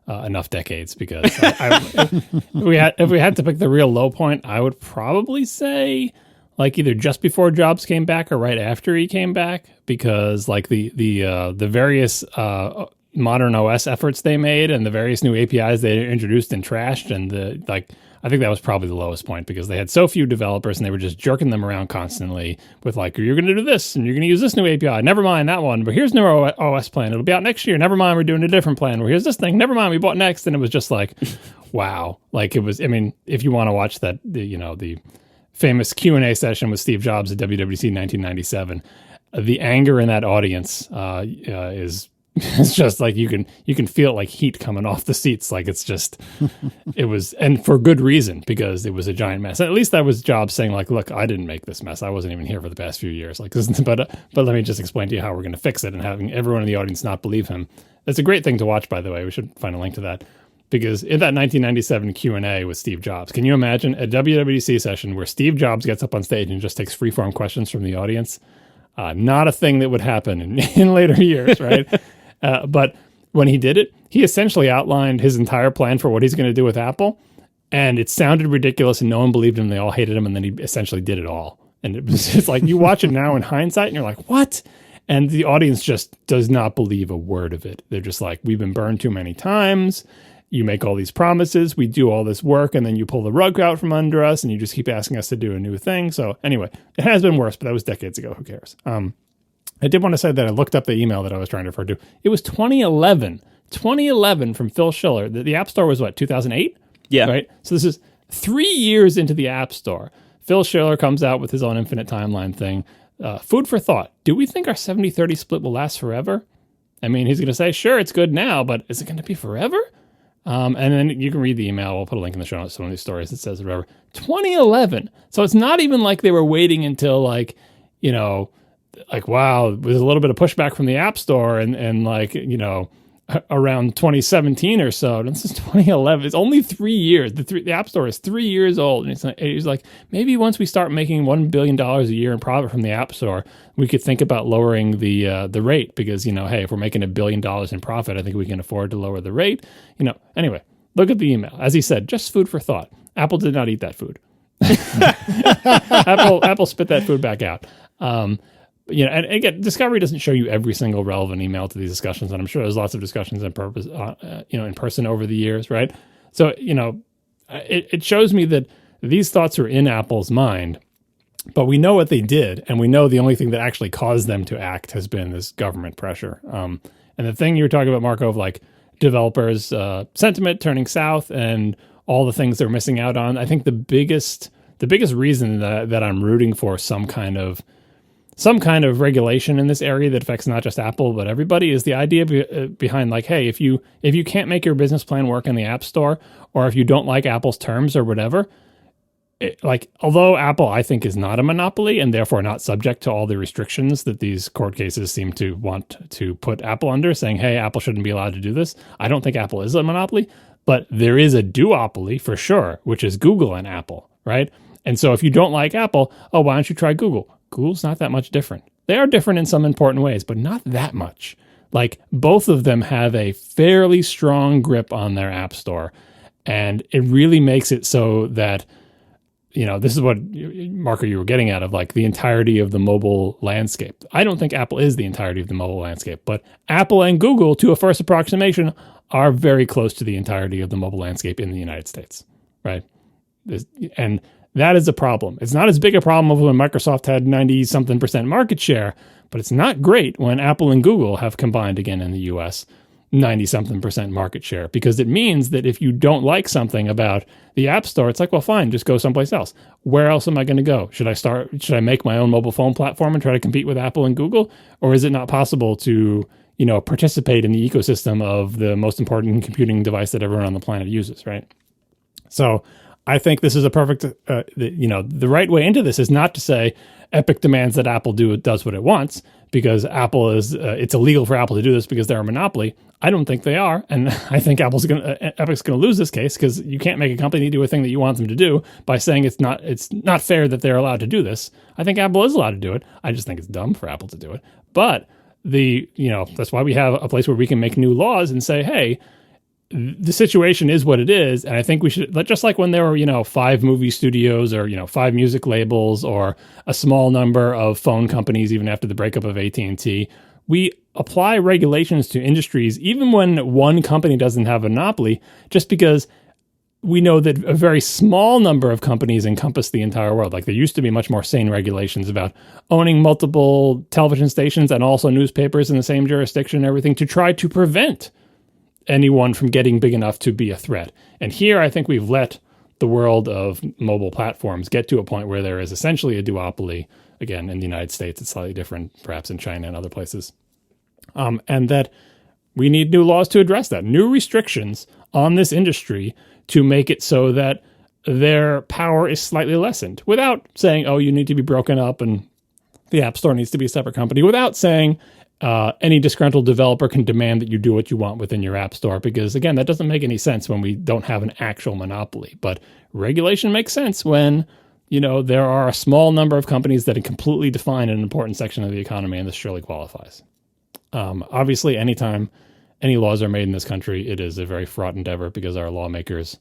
enough decades. Because if we had to pick the real low point, I would probably say either just before Jobs came back or right after he came back, because the various modern OS efforts they made and the various new APIs they introduced and trashed, and I think that was probably the lowest point, because they had so few developers and they were just jerking them around constantly with you're going to do this and you're going to use this new API. Never mind that one, but here's new OS plan. It'll be out next year. Never mind, we're doing a different plan. Well, here's this thing. Never mind, we bought next. And it was just wow. It was, if you want to watch that, the famous Q&A session with Steve Jobs at WWDC 1997, the anger in that audience is... It's just you can feel heat coming off the seats. It was, and for good reason, because it was a giant mess. And at least that was Jobs saying look, I didn't make this mess. I wasn't even here for the past few years. But let me just explain to you how we're going to fix it, and having everyone in the audience not believe him. It's a great thing to watch, by the way. We should find a link to that, because in that 1997 Q&A with Steve Jobs, can you imagine a WWDC session where Steve Jobs gets up on stage and just takes freeform questions from the audience? Not a thing that would happen in later years, right? But when he did it, he essentially outlined his entire plan for what he's going to do with Apple. And it sounded ridiculous and no one believed him. They all hated him. And then he essentially did it all. And it was just you watch it now in hindsight and you're like, what? And the audience just does not believe a word of it. They're just we've been burned too many times. You make all these promises. We do all this work. And then you pull the rug out from under us and you just keep asking us to do a new thing. So anyway, it has been worse, but that was decades ago. Who cares? I did want to say that I looked up the email that I was trying to refer to. It was 2011 from Phil Schiller. The App Store was 2008? Yeah. Right? So this is 3 years into the App Store. Phil Schiller comes out with his own infinite timeline thing. Food for thought. Do we think our 70-30 split will last forever? He's going to say, sure, it's good now, but is it going to be forever? And then you can read the email. We'll put a link in the show notes to one of these stories that says whatever. 2011. So it's not even like they were waiting until like, wow, there's a little bit of pushback from the App Store and like, around 2017 or so. And this is 2011. It's only 3 years. The App Store is 3 years old. And it's like, maybe once we start making $1 billion a year in profit from the App Store, we could think about lowering the rate because, hey, if we're making $1 billion in profit, I think we can afford to lower the rate. Anyway, look at the email. As he said, just food for thought. Apple did not eat that food. Apple spit that food back out. And again, Discovery doesn't show you every single relevant email to these discussions, and I'm sure there's lots of discussions in person over the years, right? So, it shows me that these thoughts are in Apple's mind, but we know what they did, and we know the only thing that actually caused them to act has been this government pressure. And the thing you were talking about, Marco, of like developers' sentiment turning south and all the things they're missing out on, I think the biggest reason that I'm rooting for some kind of regulation in this area that affects not just Apple but everybody is the idea behind like, hey, if you can't make your business plan work in the App Store, or if you don't like Apple's terms or whatever, although Apple I think is not a monopoly and therefore not subject to all the restrictions that these court cases seem to want to put Apple under, saying, hey, Apple shouldn't be allowed to do this. I don't think Apple is a monopoly, but there is a duopoly for sure, which is Google and Apple, right? And so if you don't like Apple, why don't you try Google? Google's not that much different. They are different in some important ways, but not that much. Like, both of them have a fairly strong grip on their App Store. And it really makes it so that, this is what, Marco, you were getting at, of like the entirety of the mobile landscape. I don't think Apple is the entirety of the mobile landscape, but Apple and Google, to a first approximation, are very close to the entirety of the mobile landscape in the United States, right? And that is a problem. It's not as big a problem as when Microsoft had 90-something% market share, but it's not great when Apple and Google have combined again in the US 90-something% market share, because it means that if you don't like something about the App Store, it's like, well, fine, just go someplace else. Where else am I going to go? Should I make my own mobile phone platform and try to compete with Apple and Google? Or is it not possible to, participate in the ecosystem of the most important computing device that everyone on the planet uses, right? So I think this is a perfect, the right way into this is not to say Epic demands that Apple does what it wants, because Apple it's illegal for Apple to do this because they're a monopoly. I don't think they are. And I think Epic's going to lose this case, because you can't make a company do a thing that you want them to do by saying it's not fair that they're allowed to do this. I think Apple is allowed to do it. I just think it's dumb for Apple to do it. But that's why we have a place where we can make new laws and say, hey, the situation is what it is, and I think we should, just like when there were, 5 movie studios or, 5 music labels or a small number of phone companies, even after the breakup of AT&T, we apply regulations to industries even when one company doesn't have a monopoly, just because we know that a very small number of companies encompass the entire world. Like, there used to be much more sane regulations about owning multiple television stations and also newspapers in the same jurisdiction and everything, to try to prevent anyone from getting big enough to be a threat. And here I think we've let the world of mobile platforms get to a point where there is essentially a duopoly. Again, in the United States, it's slightly different, perhaps in China and other places. And that we need new laws to address that, new restrictions on this industry to make it so that their power is slightly lessened, without saying, you need to be broken up and the App Store needs to be a separate company, without saying any disgruntled developer can demand that you do what you want within your App Store, because, again, that doesn't make any sense when we don't have an actual monopoly. But regulation makes sense when, there are a small number of companies that completely define an important section of the economy, and this surely qualifies. Obviously, anytime any laws are made in this country, it is a very fraught endeavor, because our lawmakers,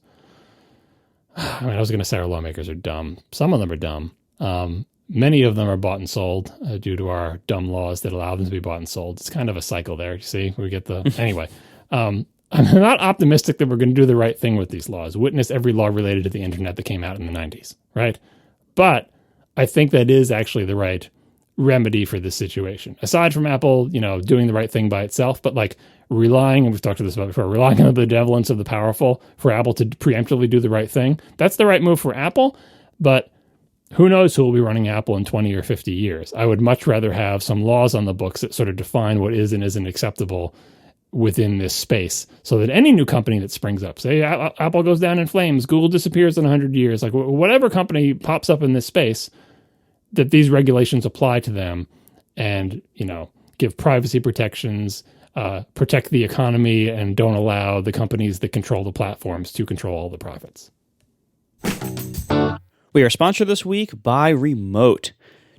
I was going to say our lawmakers are dumb. Some of them are dumb. Many of them are bought and sold due to our dumb laws that allow them to be bought and sold. It's kind of a cycle there. You see, we get anyway. I'm not optimistic that we're going to do the right thing with these laws. Witness every law related to the internet that came out in the 90s, right? But I think that is actually the right remedy for this situation. Aside from Apple, doing the right thing by itself, but like relying, and we've talked about before, relying on the benevolence of the powerful for Apple to preemptively do the right thing. That's the right move for Apple, but who knows who will be running Apple in 20 or 50 years. I would much rather have some laws on the books that sort of define what is and isn't acceptable within this space, so that any new company that springs up, say Apple goes down in flames, Google disappears in 100 years, like whatever company pops up in this space, that these regulations apply to them and, give privacy protections, protect the economy, and don't allow the companies that control the platforms to control all the profits. We are sponsored this week by Remote.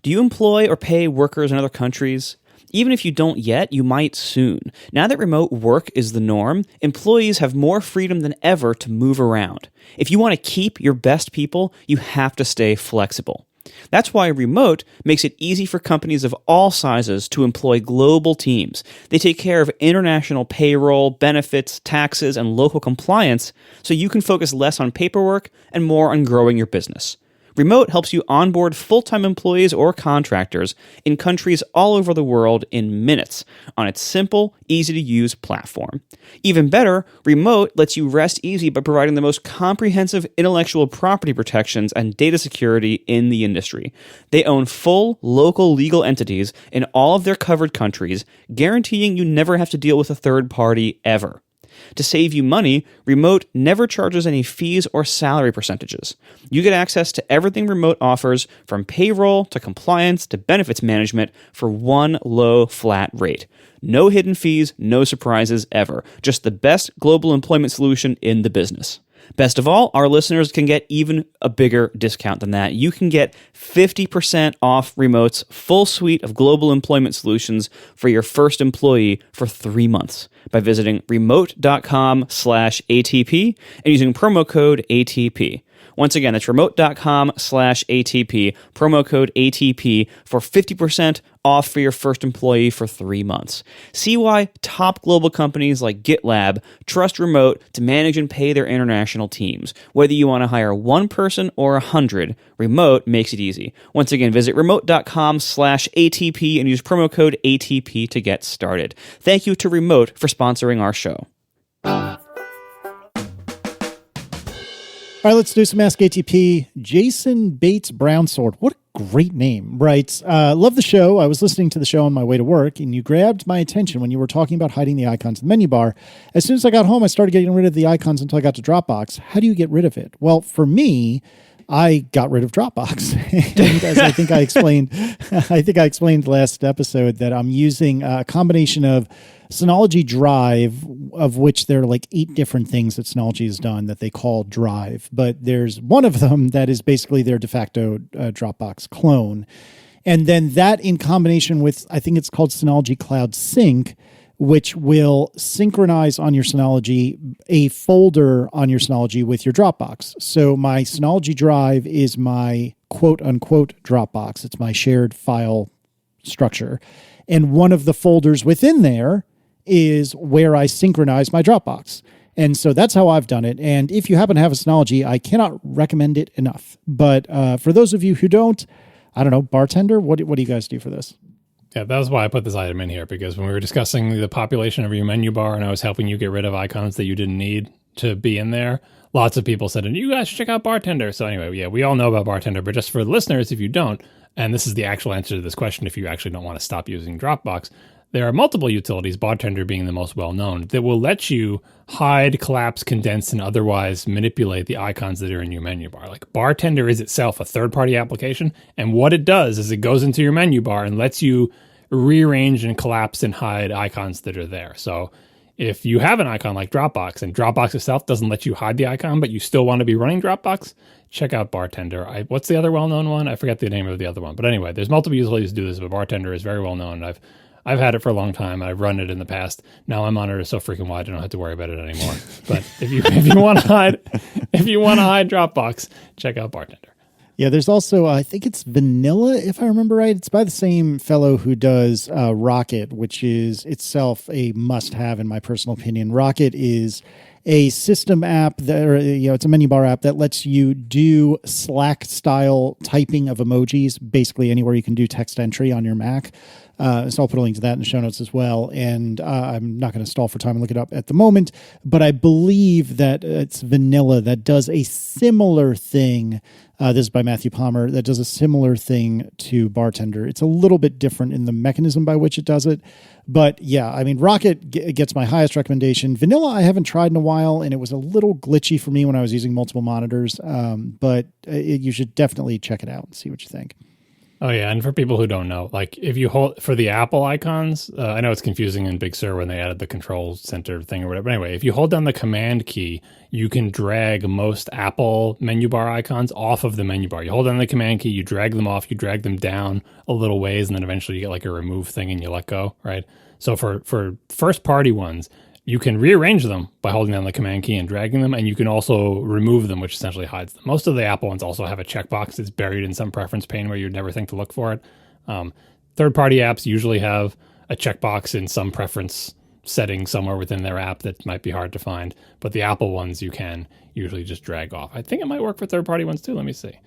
Do you employ or pay workers in other countries? Even if you don't yet, you might soon. Now that remote work is the norm, employees have more freedom than ever to move around. If you want to keep your best people, you have to stay flexible. That's why Remote makes it easy for companies of all sizes to employ global teams. They take care of international payroll, benefits, taxes, and local compliance, so you can focus less on paperwork and more on growing your business. Remote helps you onboard full-time employees or contractors in countries all over the world in minutes on its simple, easy-to-use platform. Even better, Remote lets you rest easy by providing the most comprehensive intellectual property protections and data security in the industry. They own full, local legal entities in all of their covered countries, guaranteeing you never have to deal with a third party ever. To save you money, Remote never charges any fees or salary percentages. You get access to everything Remote offers, from payroll to compliance to benefits management, for one low, flat rate. No hidden fees, no surprises ever. Just the best global employment solution in the business. Best of all, our listeners can get even a bigger discount than that. You can get 50% off Remote's full suite of global employment solutions for your first employee for 3 months by visiting remote.com/ATP and using promo code ATP. Once again, that's remote.com/ATP, promo code ATP for 50% off for your first employee for 3 months. See why top global companies like GitLab trust Remote to manage and pay their international teams. Whether you want to hire one person or 100, Remote makes it easy. Once again, visit remote.com/ATP and use promo code ATP to get started. Thank you to Remote for sponsoring our show. All right, let's do some Ask ATP. Jason Bates Brownsword, what a great name, writes, love the show. I was listening to the show on my way to work, and you grabbed my attention when you were talking about hiding the icons in the menu bar. As soon as I got home, I started getting rid of the icons until I got to Dropbox. How do you get rid of it? Well, for me, I got rid of Dropbox. And as I think I explained last episode that I'm using a combination of Synology Drive, of which there are like 8 different things that Synology has done that they call Drive. But there's one of them that is basically their de facto Dropbox clone. And then that in combination with, I think it's called Synology Cloud Sync, which will synchronize on your Synology a folder on your Synology with your Dropbox. So my Synology Drive is my quote-unquote Dropbox. It's my shared file structure. And one of the folders within there is where I synchronize my Dropbox. And so that's how I've done it. And if you happen to have a Synology, I cannot recommend it enough. But for those of you who don't, I don't know, bartender, what do you guys do for this? Yeah, that was why I put this item in here, because when we were discussing the population of your menu bar and I was helping you get rid of icons that you didn't need to be in there, lots of people said, you guys should check out Bartender. So anyway, yeah, we all know about Bartender, but just for the listeners, if you don't, and this is the actual answer to this question, if you actually don't want to stop using Dropbox, there are multiple utilities, Bartender being the most well-known, that will let you hide, collapse, condense, and otherwise manipulate the icons that are in your menu bar. Like Bartender is itself a third-party application, and what it does is it goes into your menu bar and lets you rearrange and collapse and hide icons that are there. So if you have an icon like Dropbox, and Dropbox itself doesn't let you hide the icon, but you still want to be running Dropbox, check out Bartender. What's the other well-known one? I forget the name of the other one. But anyway, there's multiple utilities to do this, but Bartender is very well-known. I've had it for a long time. I've run it in the past. Now my monitor is so freaking wide, I don't have to worry about it anymore. But if you want to hide Dropbox, check out Bartender. Yeah, there's also, I think it's Vanilla, if I remember right. It's by the same fellow who does Rocket, which is itself a must-have in my personal opinion. Rocket is a system app it's a menu bar app that lets you do Slack-style typing of emojis, basically anywhere you can do text entry on your Mac. So I'll put a link to that in the show notes as well. And I'm not going to stall for time and look it up at the moment, but I believe that it's vanilla that does a similar thing. This is by Matthew Palmer, that does a similar thing to Bartender. It's a little bit different in the mechanism by which it does it. But yeah, I mean, Rocket gets my highest recommendation. Vanilla I haven't tried in a while, and it was a little glitchy for me when I was using multiple monitors. But you should definitely check it out and see what you think. Oh, yeah. And for people who don't know, like if you hold for the Apple icons, I know it's confusing in Big Sur when they added the control center thing or whatever. But anyway, if you hold down the command key, you can drag most Apple menu bar icons off of the menu bar. You hold down the command key, you drag them off, you drag them down a little ways, and then eventually you get like a remove thing and you let go, right? So for first party ones, you can rearrange them by holding down the command key and dragging them, and you can also remove them, which essentially hides them. Most of the Apple ones also have a checkbox that's buried in some preference pane where you'd never think to look for it. Third-party apps usually have a checkbox in some preference setting somewhere within their app that might be hard to find, but the Apple ones you can usually just drag off. I think it might work for third-party ones too. Let me see.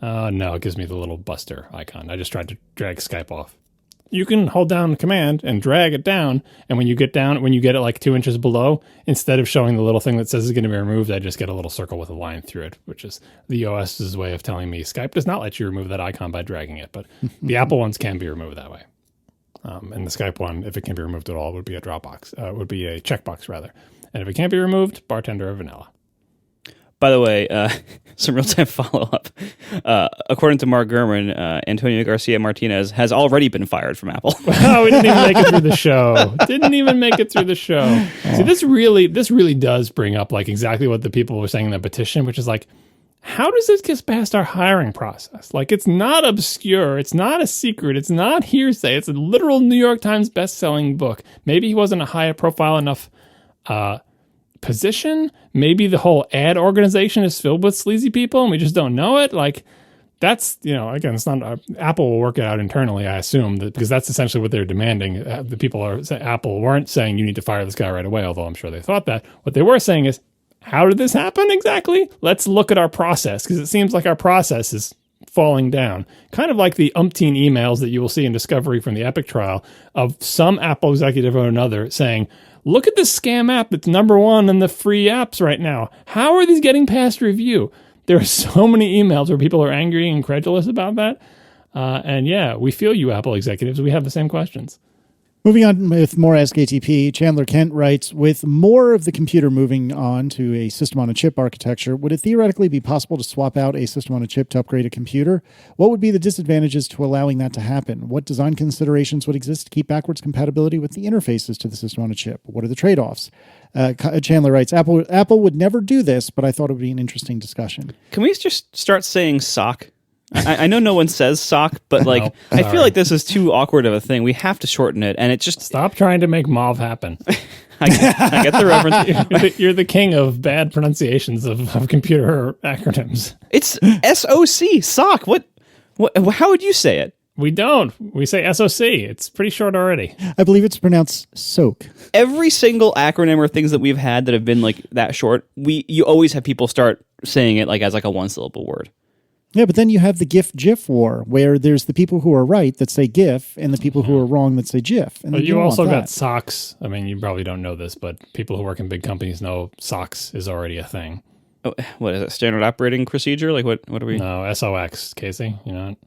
No, it gives me the little buster icon. I just tried to drag Skype off. You can hold down Command and drag it down, and when you get it like 2 inches below, instead of showing the little thing that says it's going to be removed, I just get a little circle with a line through it, which is the OS's way of telling me Skype does not let you remove that icon by dragging it, but the Apple ones can be removed that way. And the Skype one, if it can be removed at all, would be a Dropbox. Would be a checkbox, rather. And if it can't be removed, Bartender or Vanilla. By the way, some real-time follow-up. According to Mark Gurman, Antonio Garcia Martinez has already been fired from Apple. Wow, we didn't even make it through the show. See, this really does bring up like exactly what the people were saying in the petition, which is like, how does this get past our hiring process? Like, it's not obscure. It's not a secret. It's not hearsay. It's a literal New York Times best-selling book. Maybe he wasn't a high-profile enough position. Maybe the whole ad organization is filled with sleazy people and we just don't know it. Like, that's, again, it's not Apple will work it out internally, I assume, because that's essentially what they're demanding. The people Apple weren't saying you need to fire this guy right away, although I'm sure they thought that. What they were saying is, how did this happen exactly? Let's look at our process, because it seems like our process is falling down. Kind of like the umpteen emails that you will see in Discovery from the Epic trial of some Apple executive or another saying, look at this scam app that's number one in the free apps right now. How are these getting past review? There are so many emails where people are angry and incredulous about that. And yeah, we feel you, Apple executives. We have the same questions. Moving on with more AskATP, Chandler Kent writes, with more of the computer moving on to a system-on-a-chip architecture, would it theoretically be possible to swap out a system-on-a-chip to upgrade a computer? What would be the disadvantages to allowing that to happen? What design considerations would exist to keep backwards compatibility with the interfaces to the system-on-a-chip? What are the trade-offs? Chandler writes, Apple would never do this, but I thought it would be an interesting discussion. Can we just start saying SOC? I know no one says SOC, but like, No, I feel like this is too awkward of a thing. We have to shorten it, and it just... Stop trying to make MOV happen. I get the reference. You're the king of bad pronunciations of computer acronyms. It's SOC. What? How would you say it? We don't. We say SOC. It's pretty short already. I believe it's pronounced SOAK. Every single acronym or things that we've had that have been like that short, you always have people start saying it like as like a one-syllable word. Yeah, but then you have the GIF war, where there's the people who are right that say GIF and the people who are wrong that say GIF. And But you also got SOCs. I mean, you probably don't know this, but people who work in big companies know SOCs is already a thing. Oh, what is it? Standard operating procedure? Like what are we? No, SOX, Casey. You know.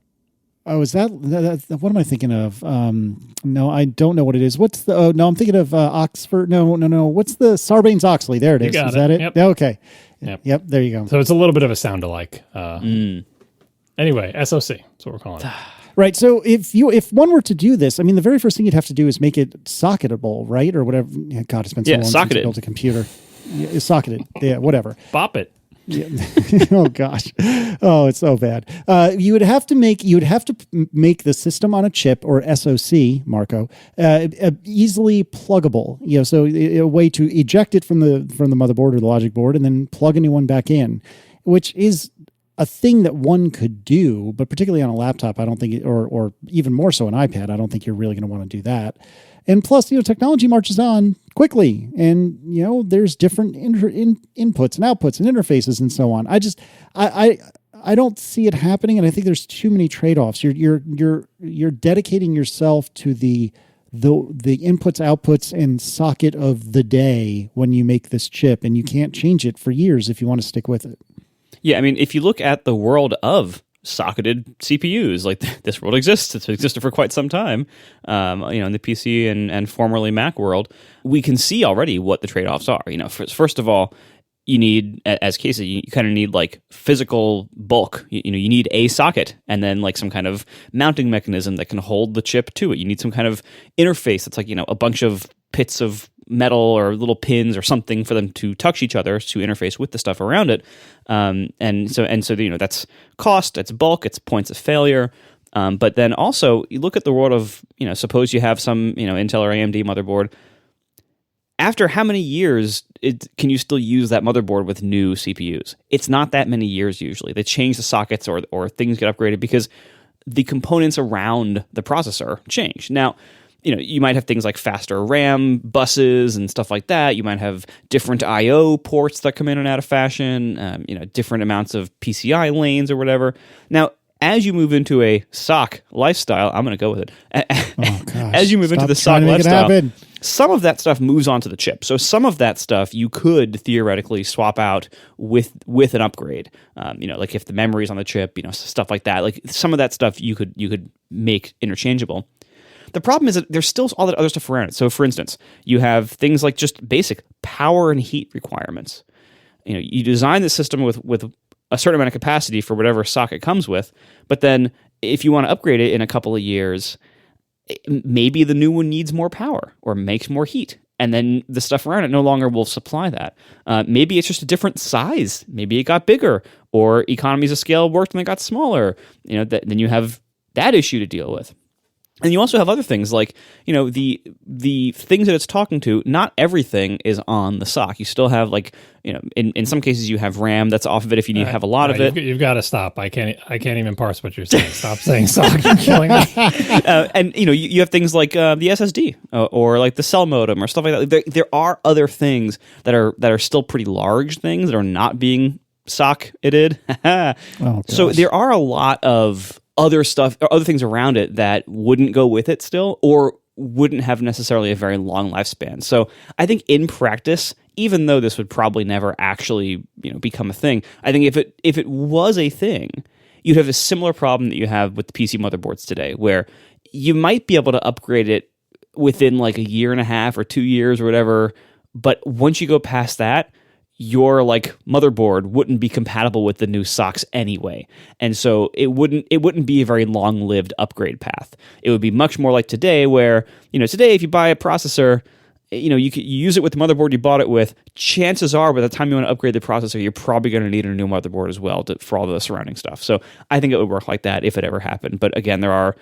Oh, is that what am I thinking of? No, I don't know what it is. What's the? Oh, no, I'm thinking of Oxford. No. What's the Sarbanes-Oxley? There it is. Is that it? Yep. Okay. Yep. There you go. So it's a little bit of a sound alike. Anyway, SOC. That's what we're calling it. Right. So if one were to do this, I mean, the very first thing you'd have to do is make it socketable, right? Or whatever. God, it's been so long since I built a computer. Yeah, socketed. Yeah, whatever. Bop it. Yeah. Oh gosh. Oh, it's so bad. You would have to make the system on a chip, or SOC, Marco, easily pluggable. So a way to eject it from the motherboard or the logic board and then plug a new one back in, which is a thing that one could do, but particularly on a laptop, I don't think, or even more so an iPad, I don't think you're really going to want to do that. And plus, technology marches on quickly, and there's different inputs and outputs and interfaces and so on. I don't see it happening, and I think there's too many trade-offs. You're dedicating yourself to the inputs, outputs, and socket of the day when you make this chip, and you can't change it for years if you want to stick with it. Yeah, I mean, if you look at the world of socketed CPUs, like this world exists, it's existed for quite some time, in the PC and formerly Mac world, we can see already what the trade-offs are. First of all, you need, as Casey, you kind of need like physical bulk. You need a socket and then like some kind of mounting mechanism that can hold the chip to it. You need some kind of interface that's like, a bunch of pits of metal or little pins or something for them to touch each other to interface with the stuff around it. And so that's cost, it's bulk, it's points of failure. But then also you look at the world of, suppose you have some, Intel or AMD motherboard. After how many years can you still use that motherboard with new CPUs? It's not that many years usually. They change the sockets or things get upgraded because the components around the processor change. Now, you might have things like faster RAM buses and stuff like that. You might have different I/O ports that come in and out of fashion, different amounts of PCI lanes or whatever. Now, as you move into a SOC lifestyle, I'm going to go with it. Oh, gosh. As you move into the SOC make lifestyle, some of that stuff moves onto the chip. So some of that stuff you could theoretically swap out with an upgrade. Like if the memory's on the chip, stuff like that. Like some of that stuff you could make interchangeable. The problem is that there's still all that other stuff around it. So for instance, you have things like just basic power and heat requirements. You design the system with a certain amount of capacity for whatever socket comes with, but then if you want to upgrade it in a couple of years, maybe the new one needs more power or makes more heat, and then the stuff around it no longer will supply that. Maybe it's just a different size. Maybe it got bigger, or economies of scale worked and it got smaller. Then you have that issue to deal with. And you also have other things like, the things that it's talking to, not everything is on the SOC. You still have like, in some cases you have RAM that's off of it if you need to have a lot of it. You've got to stop. I can't even parse what you're saying. Stop saying SOC. You're killing me. And you have things like the SSD or like the cell modem or stuff like that. There are other things that are still pretty large things that are not being SOC-ed. So there are a lot of other stuff or other things around it that wouldn't go with it still, or wouldn't have necessarily a very long lifespan. So I think in practice, even though this would probably never actually become a thing, I think if it was a thing, you'd have a similar problem that you have with the PC motherboards today, where you might be able to upgrade it within like a year and a half or 2 years or whatever, but once you go past that, your like motherboard wouldn't be compatible with the new SOCs anyway. And so it wouldn't be a very long-lived upgrade path. It would be much more like today, where, today if you buy a processor, you use it with the motherboard you bought it with, chances are by the time you want to upgrade the processor, you're probably going to need a new motherboard as well for all the surrounding stuff. So I think it would work like that if it ever happened. But again, there are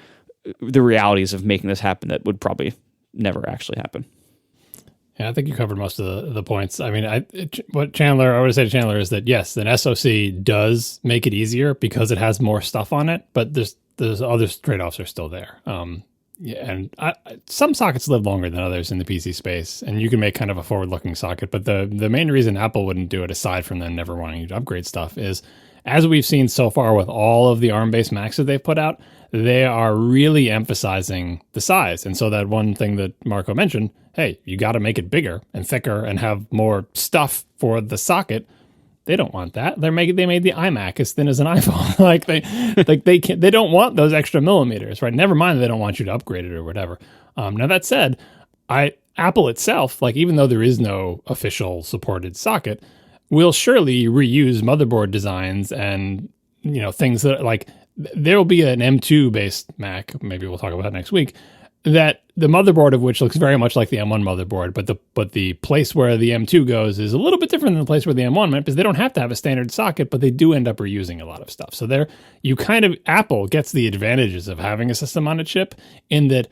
the realities of making this happen that would probably never actually happen. Yeah, I think you covered most of the points. I mean, what I would say to Chandler is that yes, an SoC does make it easier because it has more stuff on it, but there's other trade-offs are still there. And some sockets live longer than others in the PC space, and you can make kind of a forward-looking socket. But the main reason Apple wouldn't do it, aside from them never wanting you to upgrade stuff, is as we've seen so far with all of the ARM-based Macs that they've put out, they are really emphasizing the size. And so that one thing that Marco mentioned, hey, you got to make it bigger and thicker and have more stuff for the socket. They don't want that. They made the iMac as thin as an iPhone. they don't want those extra millimeters, right? Never mind, they don't want you to upgrade it or whatever. Now that said, Apple itself, like even though there is no official supported socket, will surely reuse motherboard designs and things that like there will be an M2 based Mac. Maybe we'll talk about next week. That the motherboard of which looks very much like the M1 motherboard, but the place where the M2 goes is a little bit different than the place where the M1 went, because they don't have to have a standard socket, but they do end up reusing a lot of stuff. So Apple gets the advantages of having a system on a chip in that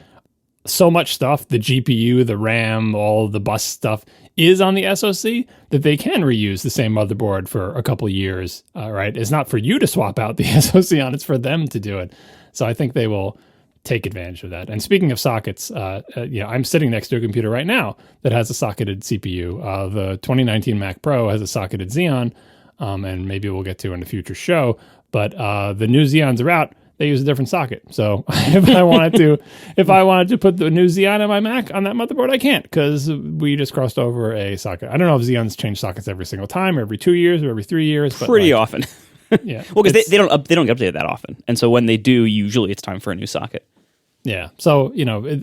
so much stuff, the GPU, the RAM, all the bus stuff is on the SoC that they can reuse the same motherboard for a couple of years, right? It's not for you to swap out the SoC on, it's for them to do it. So I think they will take advantage of that. And speaking of sockets, I'm sitting next to a computer right now that has a socketed CPU. The 2019 Mac Pro has a socketed Xeon, and maybe we'll get to in a future show. But the new Xeons are out. They use a different socket. So if I wanted to put the new Xeon on my Mac on that motherboard, I can't because we just crossed over a socket. I don't know if Xeons change sockets every single time, or every 2 years, or every 3 years. Pretty often. Yeah. Well, because they don't get updated that often, and so when they do, usually it's time for a new socket. Yeah. So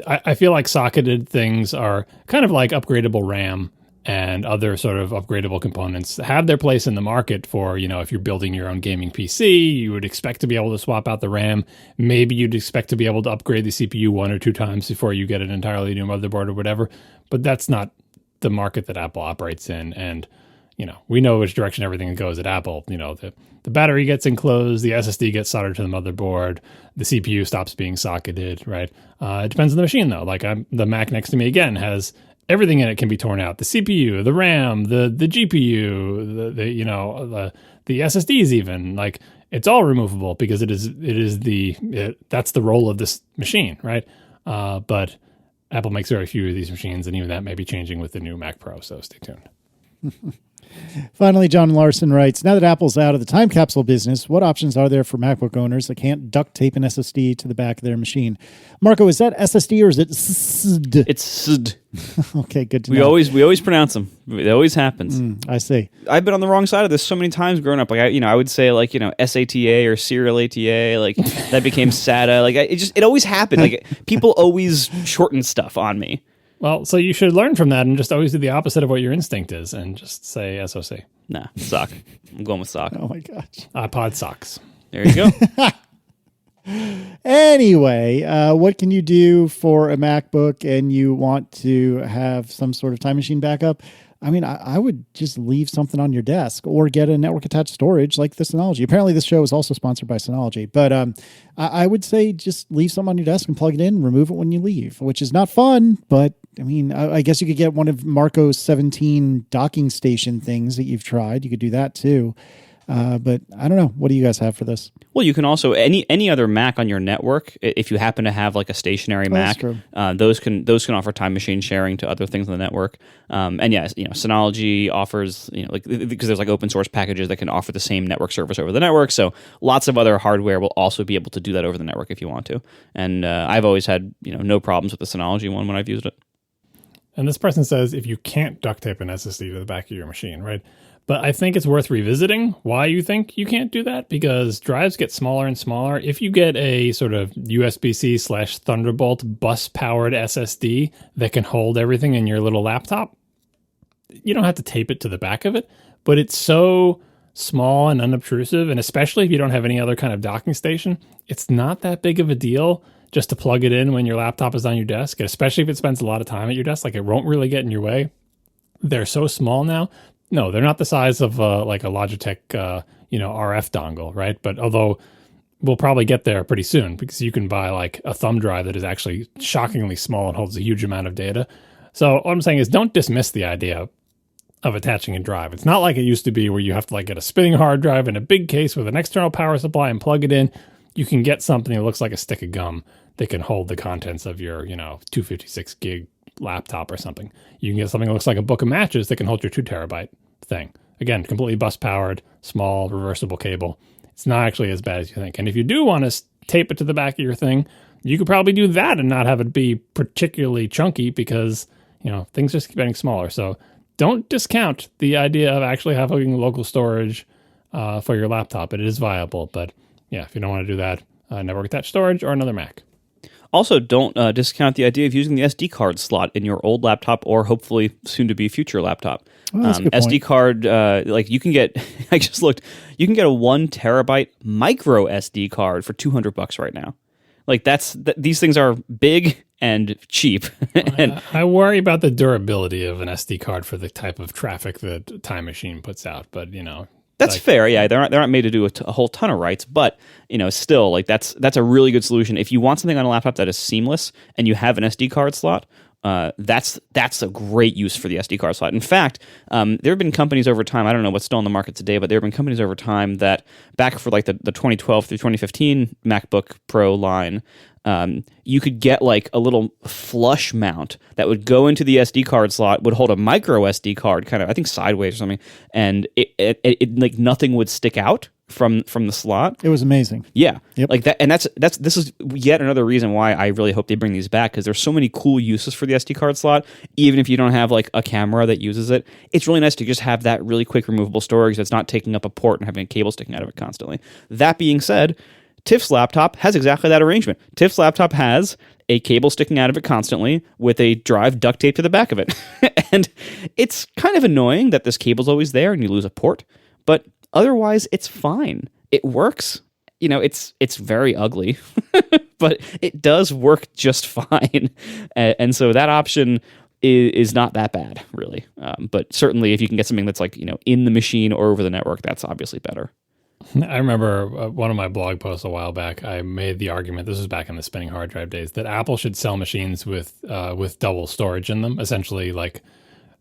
I feel like socketed things are kind of like upgradable RAM and other sort of upgradable components have their place in the market for, if you're building your own gaming PC, you would expect to be able to swap out the RAM. Maybe you'd expect to be able to upgrade the CPU 1 or 2 times before you get an entirely new motherboard or whatever. But that's not the market that Apple operates in. And, we know which direction everything goes at Apple. The battery gets enclosed, the SSD gets soldered to the motherboard, the CPU stops being socketed, right? It depends on the machine, though. Like the Mac next to me, again, has everything in it can be torn out. The CPU, the RAM, the GPU, the SSDs even. Like, it's all removable because that's the role of this machine, right? But Apple makes very few of these machines, and even that may be changing with the new Mac Pro, so stay tuned. Finally, John Larson writes, now that Apple's out of the time capsule business, what options are there for MacBook owners that can't duct tape an SSD to the back of their machine? Marco, is that SSD or is it SSD? It's SSD. Okay, good to know. We always pronounce them. It always happens. I see. I've been on the wrong side of this so many times growing up. Like I would say SATA or serial ATA. Like that became SATA. Like it always happened. Like people always shorten stuff on me. Well, so you should learn from that and just always do the opposite of what your instinct is and just say SOC. Nah, SOC. I'm going with SOC. Oh my gosh. iPod socks. There you go. Anyway, what can you do for a MacBook and you want to have some sort of time machine backup? I mean, I would just leave something on your desk or get a network attached storage like the Synology. Apparently, this show is also sponsored by Synology. But I would say just leave something on your desk and plug it in, remove it when you leave, which is not fun. But, I mean, I guess you could get one of Marco's 17 docking station things that you've tried. You could do that, too. But I don't know. What do you guys have for this? Well, you can also any other Mac on your network. If you happen to have like a stationary Mac, those can offer time machine sharing to other things on the network. And yes, Synology offers because there's like open source packages that can offer the same network service over the network. So lots of other hardware will also be able to do that over the network if you want to. And I've always had no problems with the Synology one when I've used it. And this person says if you can't duct tape an SSD to the back of your machine, right? But I think it's worth revisiting why you think you can't do that, because drives get smaller and smaller. If you get a sort of USB-C/Thunderbolt bus-powered SSD that can hold everything in your little laptop, you don't have to tape it to the back of it, but it's so small and unobtrusive, and especially if you don't have any other kind of docking station, it's not that big of a deal just to plug it in when your laptop is on your desk, and especially if it spends a lot of time at your desk. Like, it won't really get in your way. They're so small now. No, they're not the size of like a Logitech, RF dongle, right? But although we'll probably get there pretty soon, because you can buy like a thumb drive that is actually shockingly small and holds a huge amount of data. So what I'm saying is, don't dismiss the idea of attaching a drive. It's not like it used to be where you have to like get a spinning hard drive in a big case with an external power supply and plug it in. You can get something that looks like a stick of gum that can hold the contents of your, 256 gig laptop or something. You can get something that looks like a book of matches that can hold your 2 terabyte thing. Again, completely bus powered, small, reversible cable. It's not actually as bad as you think. And if you do want to tape it to the back of your thing, you could probably do that and not have it be particularly chunky, because, things just keep getting smaller. So don't discount the idea of actually having local storage for your laptop. It is viable. But yeah, if you don't want to do that, network attached storage or another Mac. Also, don't discount the idea of using the SD card slot in your old laptop or hopefully soon-to-be future laptop. Oh, that's a good SD point. card, you can get, I just looked, you can get a 1 terabyte micro SD card for $200 right now. Like, these things are big and cheap. And I worry about the durability of an SD card for the type of traffic that Time Machine puts out, but, that's fair. Yeah, they're not made to do a whole ton of writes, but still, like that's a really good solution. If you want something on a laptop that is seamless and you have an SD card slot, that's a great use for the SD card slot. In fact, there have been companies over time. I don't know what's still on the market today, but there have been companies over time that back for like the 2012 through 2015 MacBook Pro line. You could get like a little flush mount that would go into the SD card slot, would hold a micro SD card kind of, I think sideways or something, and it like nothing would stick out from the slot. It was amazing. Yeah. Yep. Like that. And this is yet another reason why I really hope they bring these back, because there's so many cool uses for the SD card slot. Even if you don't have like a camera that uses it, it's really nice to just have that really quick removable storage that's not taking up a port and having a cable sticking out of it constantly. That being said, Tiff's laptop has exactly that arrangement. Tiff's laptop has a cable sticking out of it constantly with a drive duct taped to the back of it. And it's kind of annoying that this cable's always there and you lose a port, but otherwise it's fine. It works. You know, it's very ugly, but it does work just fine. And so that option is not that bad, really. But certainly if you can get something that's like, you know, in the machine or over the network, that's obviously better. I remember one of my blog posts a while back, I made the argument, this was back in the spinning hard drive days, that Apple should sell machines with double storage in them. Essentially, like,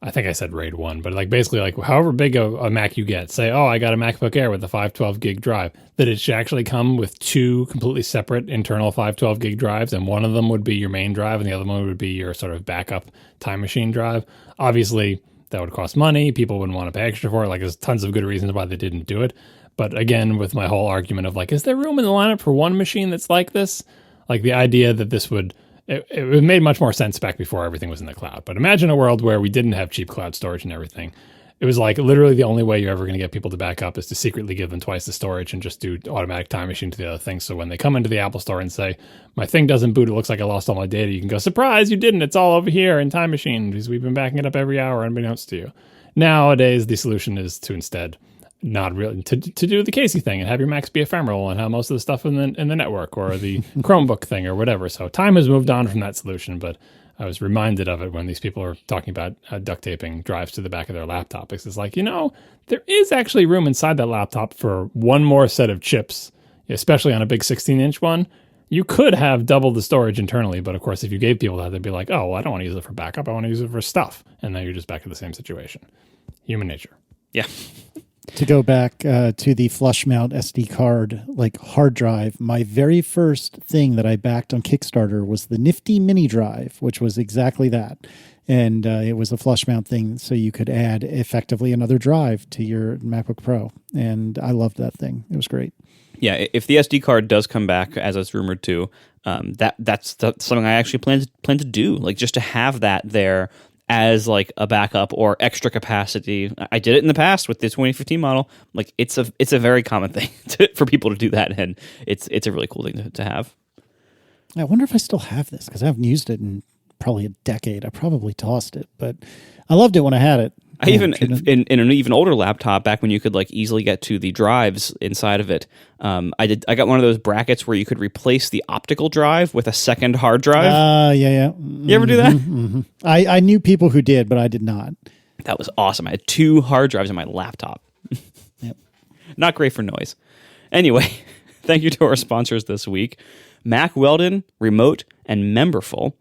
I think I said RAID 1, but like basically like however big a Mac you get, say, oh, I got a MacBook Air with a 512 gig drive, that it should actually come with two completely separate internal 512 gig drives, and one of them would be your main drive and the other one would be your sort of backup time machine drive. Obviously, that would cost money. People wouldn't want to pay extra for it. Like, there's tons of good reasons why they didn't do it. But again, with my whole argument of like, is there room in the lineup for one machine that's like this? Like the idea that this would, it made much more sense back before everything was in the cloud. But imagine a world where we didn't have cheap cloud storage and everything. It was like literally the only way you're ever going to get people to back up is to secretly give them twice the storage and just do automatic time machine to the other thing. So when they come into the Apple Store and say, my thing doesn't boot, it looks like I lost all my data, you can go, surprise, you didn't. It's all over here in time machine because we've been backing it up every hour unbeknownst to you. Nowadays, the solution is to instead not really to do the Casey thing and have your Macs be ephemeral and have most of the stuff in the network or the Chromebook thing or whatever. So time has moved on from that solution, but I was reminded of it when these people are talking about duct taping drives to the back of their laptop. It's like, you know, there is actually room inside that laptop for one more set of chips, especially on a big 16-inch one. You could have double the storage internally, but of course, if you gave people that, they'd be like, oh, well, I don't want to use it for backup. I want to use it for stuff. And then you're just back to the same situation. Human nature. Yeah. To go back to the flush mount SD card, like hard drive, my very first thing that I backed on Kickstarter was the nifty mini drive, which was exactly that. And it was a flush mount thing, so you could add effectively another drive to your MacBook Pro. And I loved that thing. It was great. Yeah, if the SD card does come back, as it's rumored to, that's something I actually plan to do, like just to have that there as like a backup or extra capacity. I did it in the past with the 2015 model. Like it's a very common thing for people to do that, and it's a really cool thing to have. I wonder if I still have this because I haven't used it in probably a decade. I probably tossed it, but I loved it when I had it. I even in an even older laptop, back when you could like easily get to the drives inside of it, I got one of those brackets where you could replace the optical drive with a second hard drive. Yeah. You ever do that? Mm-hmm. I knew people who did, but I did not. That was awesome. I had 2 hard drives in my laptop. Yep. Not great for noise. Anyway, thank you to our sponsors this week, Mack Weldon, Remote, and Memberful.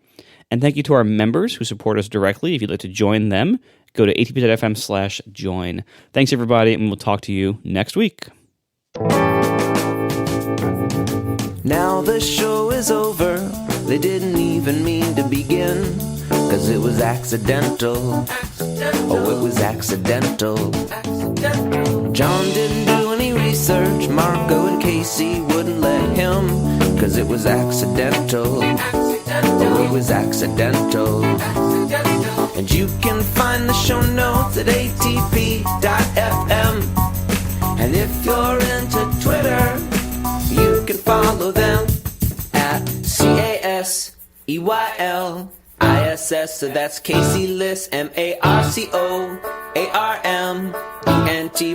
And thank you to our members who support us directly. If you'd like to join them, go to atp.fm/join. Thanks, everybody, and we'll talk to you next week. Now the show is over. They didn't even mean to begin, 'cause it was accidental. Oh, it was accidental. John didn't do any research. Marco and Casey wouldn't let him, 'cause it was accidental. Oh, it was accidental. And you can find the show notes at atp.fm. And if you're into Twitter, you can follow them at CASEYLISS. So that's Casey Liss, MARCOARMENT,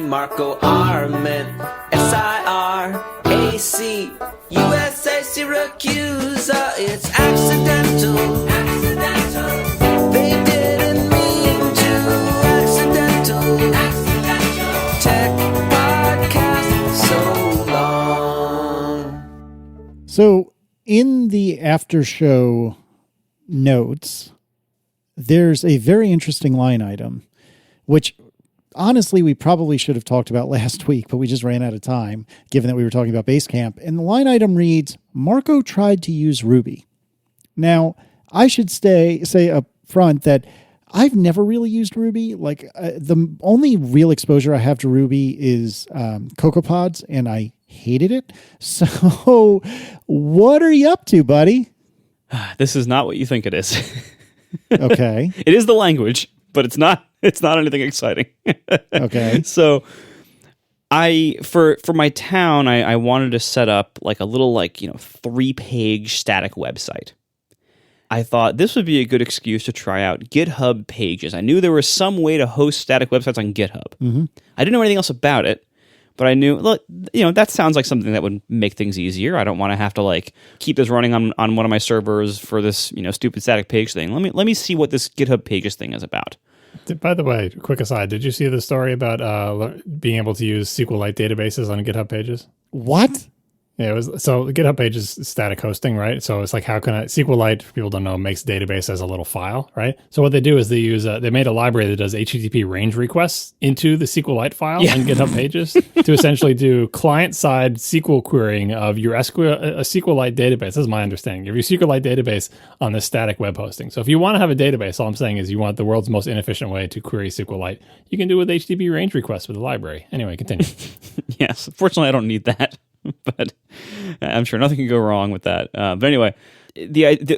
Marco Arment, SIRAC, USA Syracuse. It's accidental. They didn't mean to. Accidental. Tech podcast so long. So in the after show notes, there's a very interesting line item, which honestly we probably should have talked about last week, but we just ran out of time, given that we were talking about Basecamp. And the line item reads, Marco tried to use Ruby. Now, I should say up front that I've never really used Ruby. Like the only real exposure I have to Ruby is CocoaPods, and I hated it. So what are you up to, buddy? This is not what you think it is. Okay. It is the language, but it's not anything exciting. Okay. So for my town, I wanted to set up like a little 3-page static website. I thought this would be a good excuse to try out GitHub Pages. I knew there was some way to host static websites on GitHub. Mm-hmm. I didn't know anything else about it, but I knew, look, that sounds like something that would make things easier. I don't want to have to keep this running on one of my servers for this stupid static page thing. Let me see what this GitHub Pages thing is about. By the way, quick aside, did you see the story about being able to use SQLite databases on GitHub Pages? What? Yeah, it was so GitHub Pages is static hosting, right? So it's like, how can SQLite, for people don't know, makes a database as a little file, right? So what they do is they use they made a library that does HTTP range requests into the SQLite file in GitHub Pages to essentially do client-side SQL querying of your SQLite database. This is my understanding of your SQLite database on this static web hosting. So if you want to have a database, all I'm saying is you want the world's most inefficient way to query SQLite, you can do it with HTTP range requests with the library. Anyway, continue. Yes, fortunately, I don't need that. But I'm sure nothing can go wrong with that. But anyway,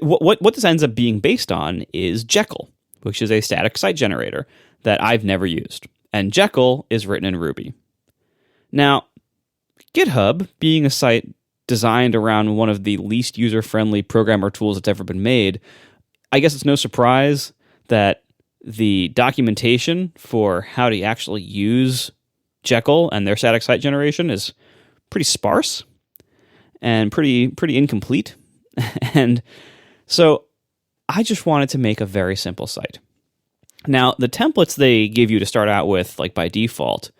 what this ends up being based on is Jekyll, which is a static site generator that I've never used. And Jekyll is written in Ruby. Now, GitHub, being a site designed around one of the least user-friendly programmer tools that's ever been made, I guess it's no surprise that the documentation for how to actually use Jekyll and their static site generation is pretty sparse and pretty incomplete. And so I just wanted to make a very simple site. Now, the templates they give you to start out with, by default,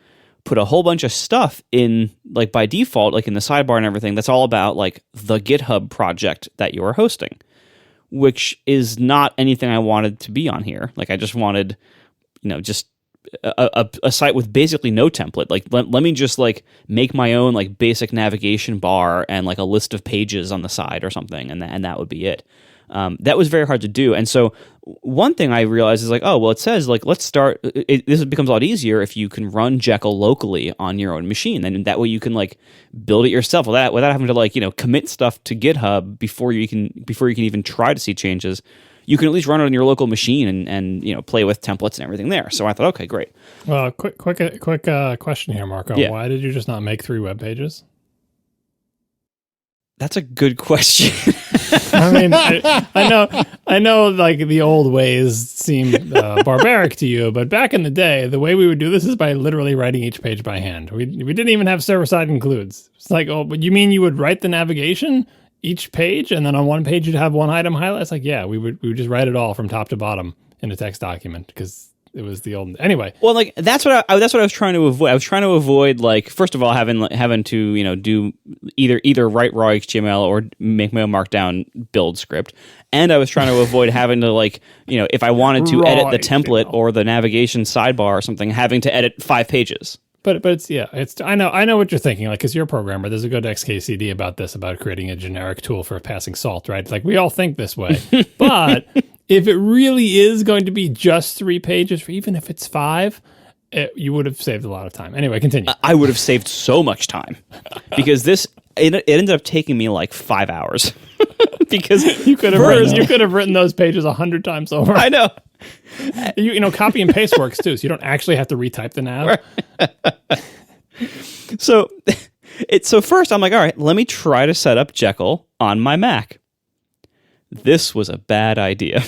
put a whole bunch of stuff in, by default, in the sidebar and everything, that's all about, the GitHub project that you are hosting, which is not anything I wanted to be on here. I just wanted, just a site with basically no template. Let me just make my own basic navigation bar and a list of pages on the side or something, and that would be it. That was very hard to do. And so one thing I realized is it says let's start. This becomes a lot easier if you can run Jekyll locally on your own machine, and that way you can build it yourself without having to commit stuff to GitHub before you can even try to see changes. You can at least run it on your local machine and play with templates and everything there. So I thought, okay, great. Well, quick question here, Marco. Yeah. Why did you just not make 3 web pages? That's a good question. I mean, I know, the old ways seem barbaric to you, but back in the day, the way we would do this is by literally writing each page by hand. We didn't even have server-side includes. It's but you mean you would write the navigation each page, and then on one page you'd have one item highlight? It's yeah, we would just write it all from top to bottom in a text document because it was the old. Anyway, well, that's what I was trying to avoid. I was trying to avoid first of all having to do either write raw HTML or make my own Markdown build script, and I was trying to avoid having to if I wanted to edit the template or the navigation sidebar or something, having to edit 5 pages. But it's I know what you're thinking, because you're a programmer. There's a good XKCD about this, about creating a generic tool for passing salt, right? We all think this way. But if it really is going to be just 3 pages, or even if it's 5, you would have saved a lot of time. Anyway, continue. I would have saved so much time because it ended up taking me 5 hours because you could have written those pages 100 times over. I know. Copy and paste works too, so you don't actually have to retype the nav. So first I'm all right, let me try to set up Jekyll on my Mac. This was a bad idea.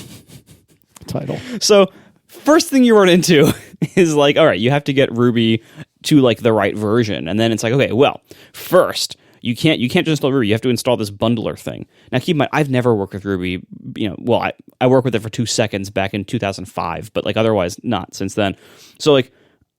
Title. So first thing you run into is all right, you have to get Ruby to the right version, and then it's okay, well, first you can't just install Ruby. You have to install this bundler thing. Now, keep in mind, I've never worked with Ruby. I worked with it for 2 seconds back in 2005, but otherwise not since then. So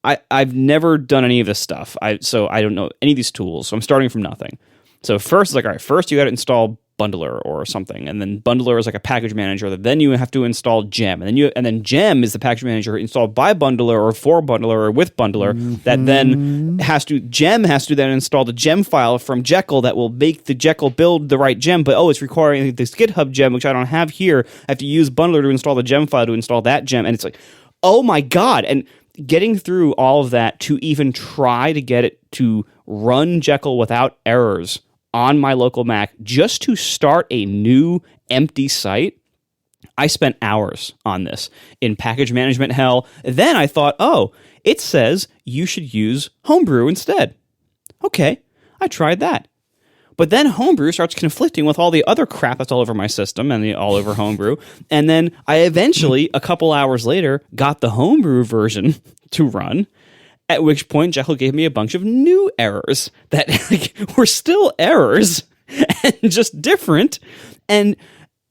I've never done any of this stuff. So I don't know any of these tools. So I'm starting from nothing. So first, all right, first you got to install Bundler or something, and then Bundler is like a package manager that then you have to install Gem, and then Gem is the package manager installed by Bundler or for Bundler or with Bundler that then Gem has to then install the Gem file from Jekyll that will make the Jekyll build the right Gem, but it's requiring this GitHub Gem, which I don't have here. I have to use Bundler to install the Gem file to install that Gem, and it's like, oh my god! And getting through all of that to even try to get it to run Jekyll without errors on my local Mac just to start a new empty site, I spent hours on this in package management hell. Then I thought, it says you should use Homebrew instead. Okay, I tried that. But then Homebrew starts conflicting with all the other crap that's all over my system and all over Homebrew. And then I eventually, a couple hours later, got the Homebrew version to run, at which point Jekyll gave me a bunch of new errors that were still errors and just different. And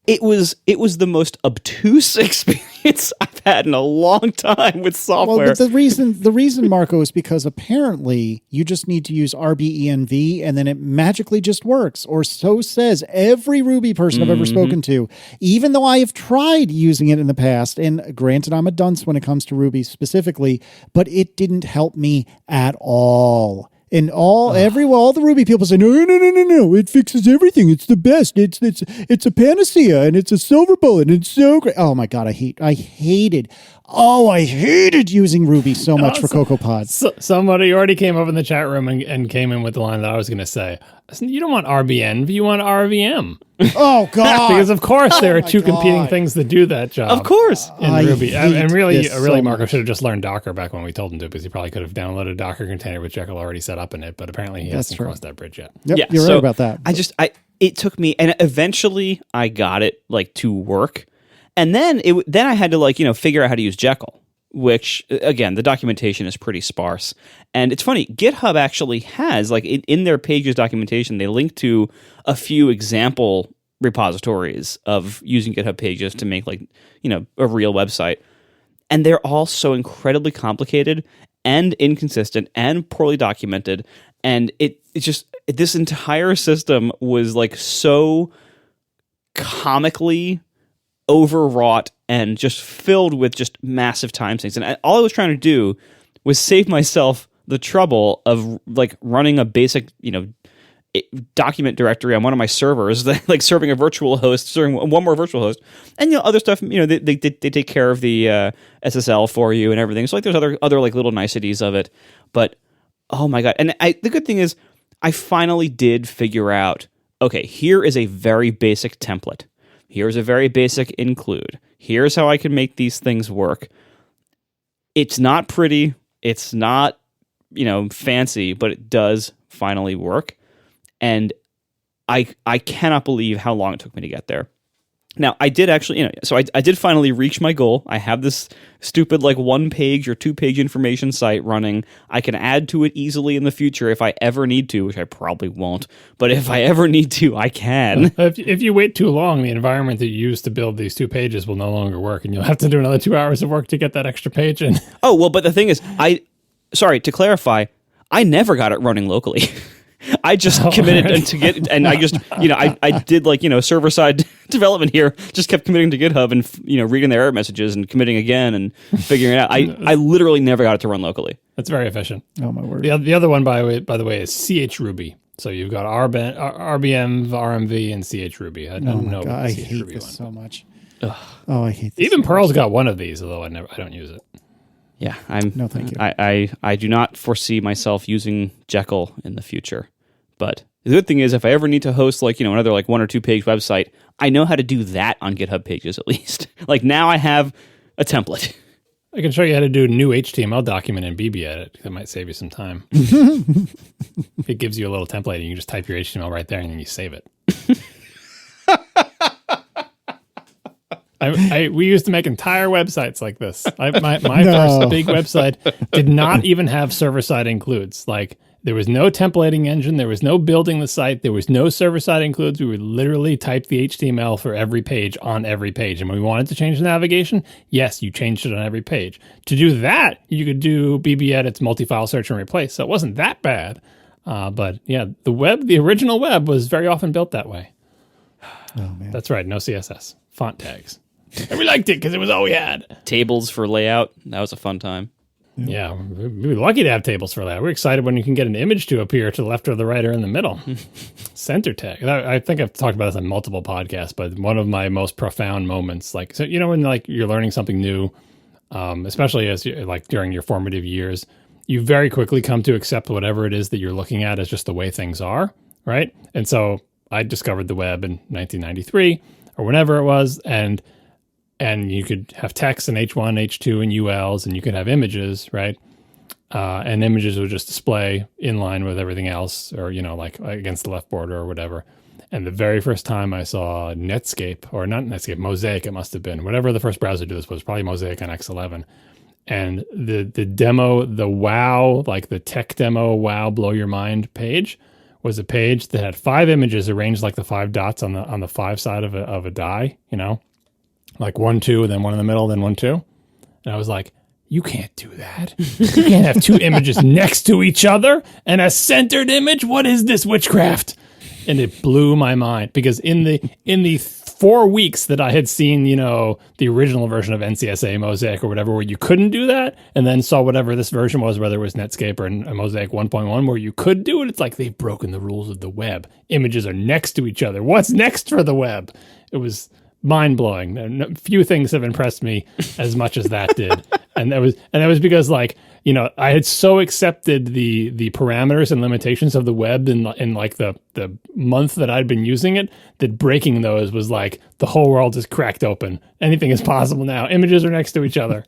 it was the most obtuse experience I've had in a long time with software. Well, but the reason, Marco, is because apparently you just need to use RBENV and then it magically just works, or so says every Ruby person I've ever spoken to, even though I have tried using it in the past. And granted, I'm a dunce when it comes to Ruby specifically, but it didn't help me at all. And all the Ruby people say, no, it fixes everything. It's the best. It's a panacea and it's a silver bullet and it's so great. Oh my God, I hated using Ruby so much for CocoaPod. Somebody already came up in the chat room and came in with the line that I was going to say. You don't want RBN, you want RVM. Oh, God. Because, of course, there are two competing things that do that job. Of course. In Ruby. And really, so Marco should have just learned Docker back when we told him to, because he probably could have downloaded a Docker container with Jekyll already set up in it, but apparently he hasn't crossed that bridge yet. Yep, yeah, you're right about that. It took me, and eventually I got it to work. And then I had to figure out how to use Jekyll, which, again, the documentation is pretty sparse. And it's funny, GitHub actually has, in their pages documentation, they link to a few example repositories of using GitHub pages to make, a real website. And they're all so incredibly complicated and inconsistent and poorly documented. And it's just, this entire system was, so comically overwrought and just filled with just massive time sinks. And all I was trying to do was save myself the trouble of running a basic, document directory on one of my servers, serving a virtual host, serving one more virtual host, and other stuff. They take care of the SSL for you and everything. So there's other little niceties of it. But oh my God! And the good thing is, I finally did figure out. Okay, here is a very basic template. Here's a very basic include. Here's how I can make these things work. It's not pretty. It's not, fancy, but it does finally work. And I cannot believe how long it took me to get there. Now, I did actually, so I did finally reach my goal. I have this stupid 1-page or 2-page information site running. I can add to it easily in the future if I ever need to, which I probably won't. But if I ever need to, I can. If you wait too long, the environment that you used to build these 2 pages will no longer work, and you'll have to do another 2 hours of work to get that extra page in. Oh, well, but the thing is, to clarify, I never got it running locally. I just committed to get, and I just, I did server side development here, just kept committing to GitHub and, reading their error messages and committing again and figuring it out. I literally never got it to run locally. That's very efficient. Oh, my word. The other one, by the way, is chruby. So you've got RBM, RMV, and chruby. I don't know. God, I hate this so much. Ugh. Oh, I hate this. Even Perl's got one of these, although I don't use it. Yeah, no, thank you. I do not foresee myself using Jekyll in the future. But the good thing is, if I ever need to host another 1 or 2 page website, I know how to do that on GitHub pages at least. Now I have a template. I can show you how to do a new HTML document in BB Edit. That might save you some time. It gives you a little template, and you can just type your HTML right there, and then you save it. We used to make entire websites like this. My first big website did not even have server-side includes. There was no templating engine. There was no building the site. There was no server-side includes. We would literally type the HTML for every page on every page. And when we wanted to change the navigation, yes, you changed it on every page. To do that, you could do BB Edit's multi-file search and replace. So it wasn't that bad. But yeah, the original web was very often built that way. Oh man. That's right. No CSS. Font tags. And we liked it because it was all we had. Tables for layout. That was a fun time. Yeah, we were lucky to have tables for that. We're excited when you can get an image to appear to the left or the right or in the middle. Center tag. I think I've talked about this on multiple podcasts, but one of my most profound moments, like, so, you know, when like you're learning something new, especially as you, like during your formative years, you very quickly come to accept whatever it is that you're looking at as just the way things are, right? And so I discovered the web in 1993 or whenever it was, and you could have text and H1, H2, and ULs, and you could have images, right? And images would just display in line with everything else, or, you know, like against the left border or whatever. And the very first time I saw Netscape, or not Netscape, Mosaic, it must have been, whatever the first browser to this was, probably Mosaic on X11. And the demo, the wow, like the tech demo, wow, blow your mind page was a page that had 5 images arranged like the 5 dots on the 5 side of a die, you know? Like 1, 2, and then one in the middle, then 1, 2. And I was like, you can't do that. You can't have 2 images next to each other and a centered image. What is this witchcraft? And it blew my mind because in the 4 weeks that I had seen, you know, the original version of NCSA Mosaic or whatever, where you couldn't do that, and then saw whatever this version was, whether it was Netscape or Mosaic 1.1, where you could do it, it's like they've broken the rules of the web. Images are next to each other. What's next for the web? It was mind-blowing. Few things have impressed me as much as that did. And that was because, like, you know, I had so accepted the parameters and limitations of the web in like the month that I'd been using it, that breaking those was like the whole world is cracked open. Anything is possible now. Images are next to each other.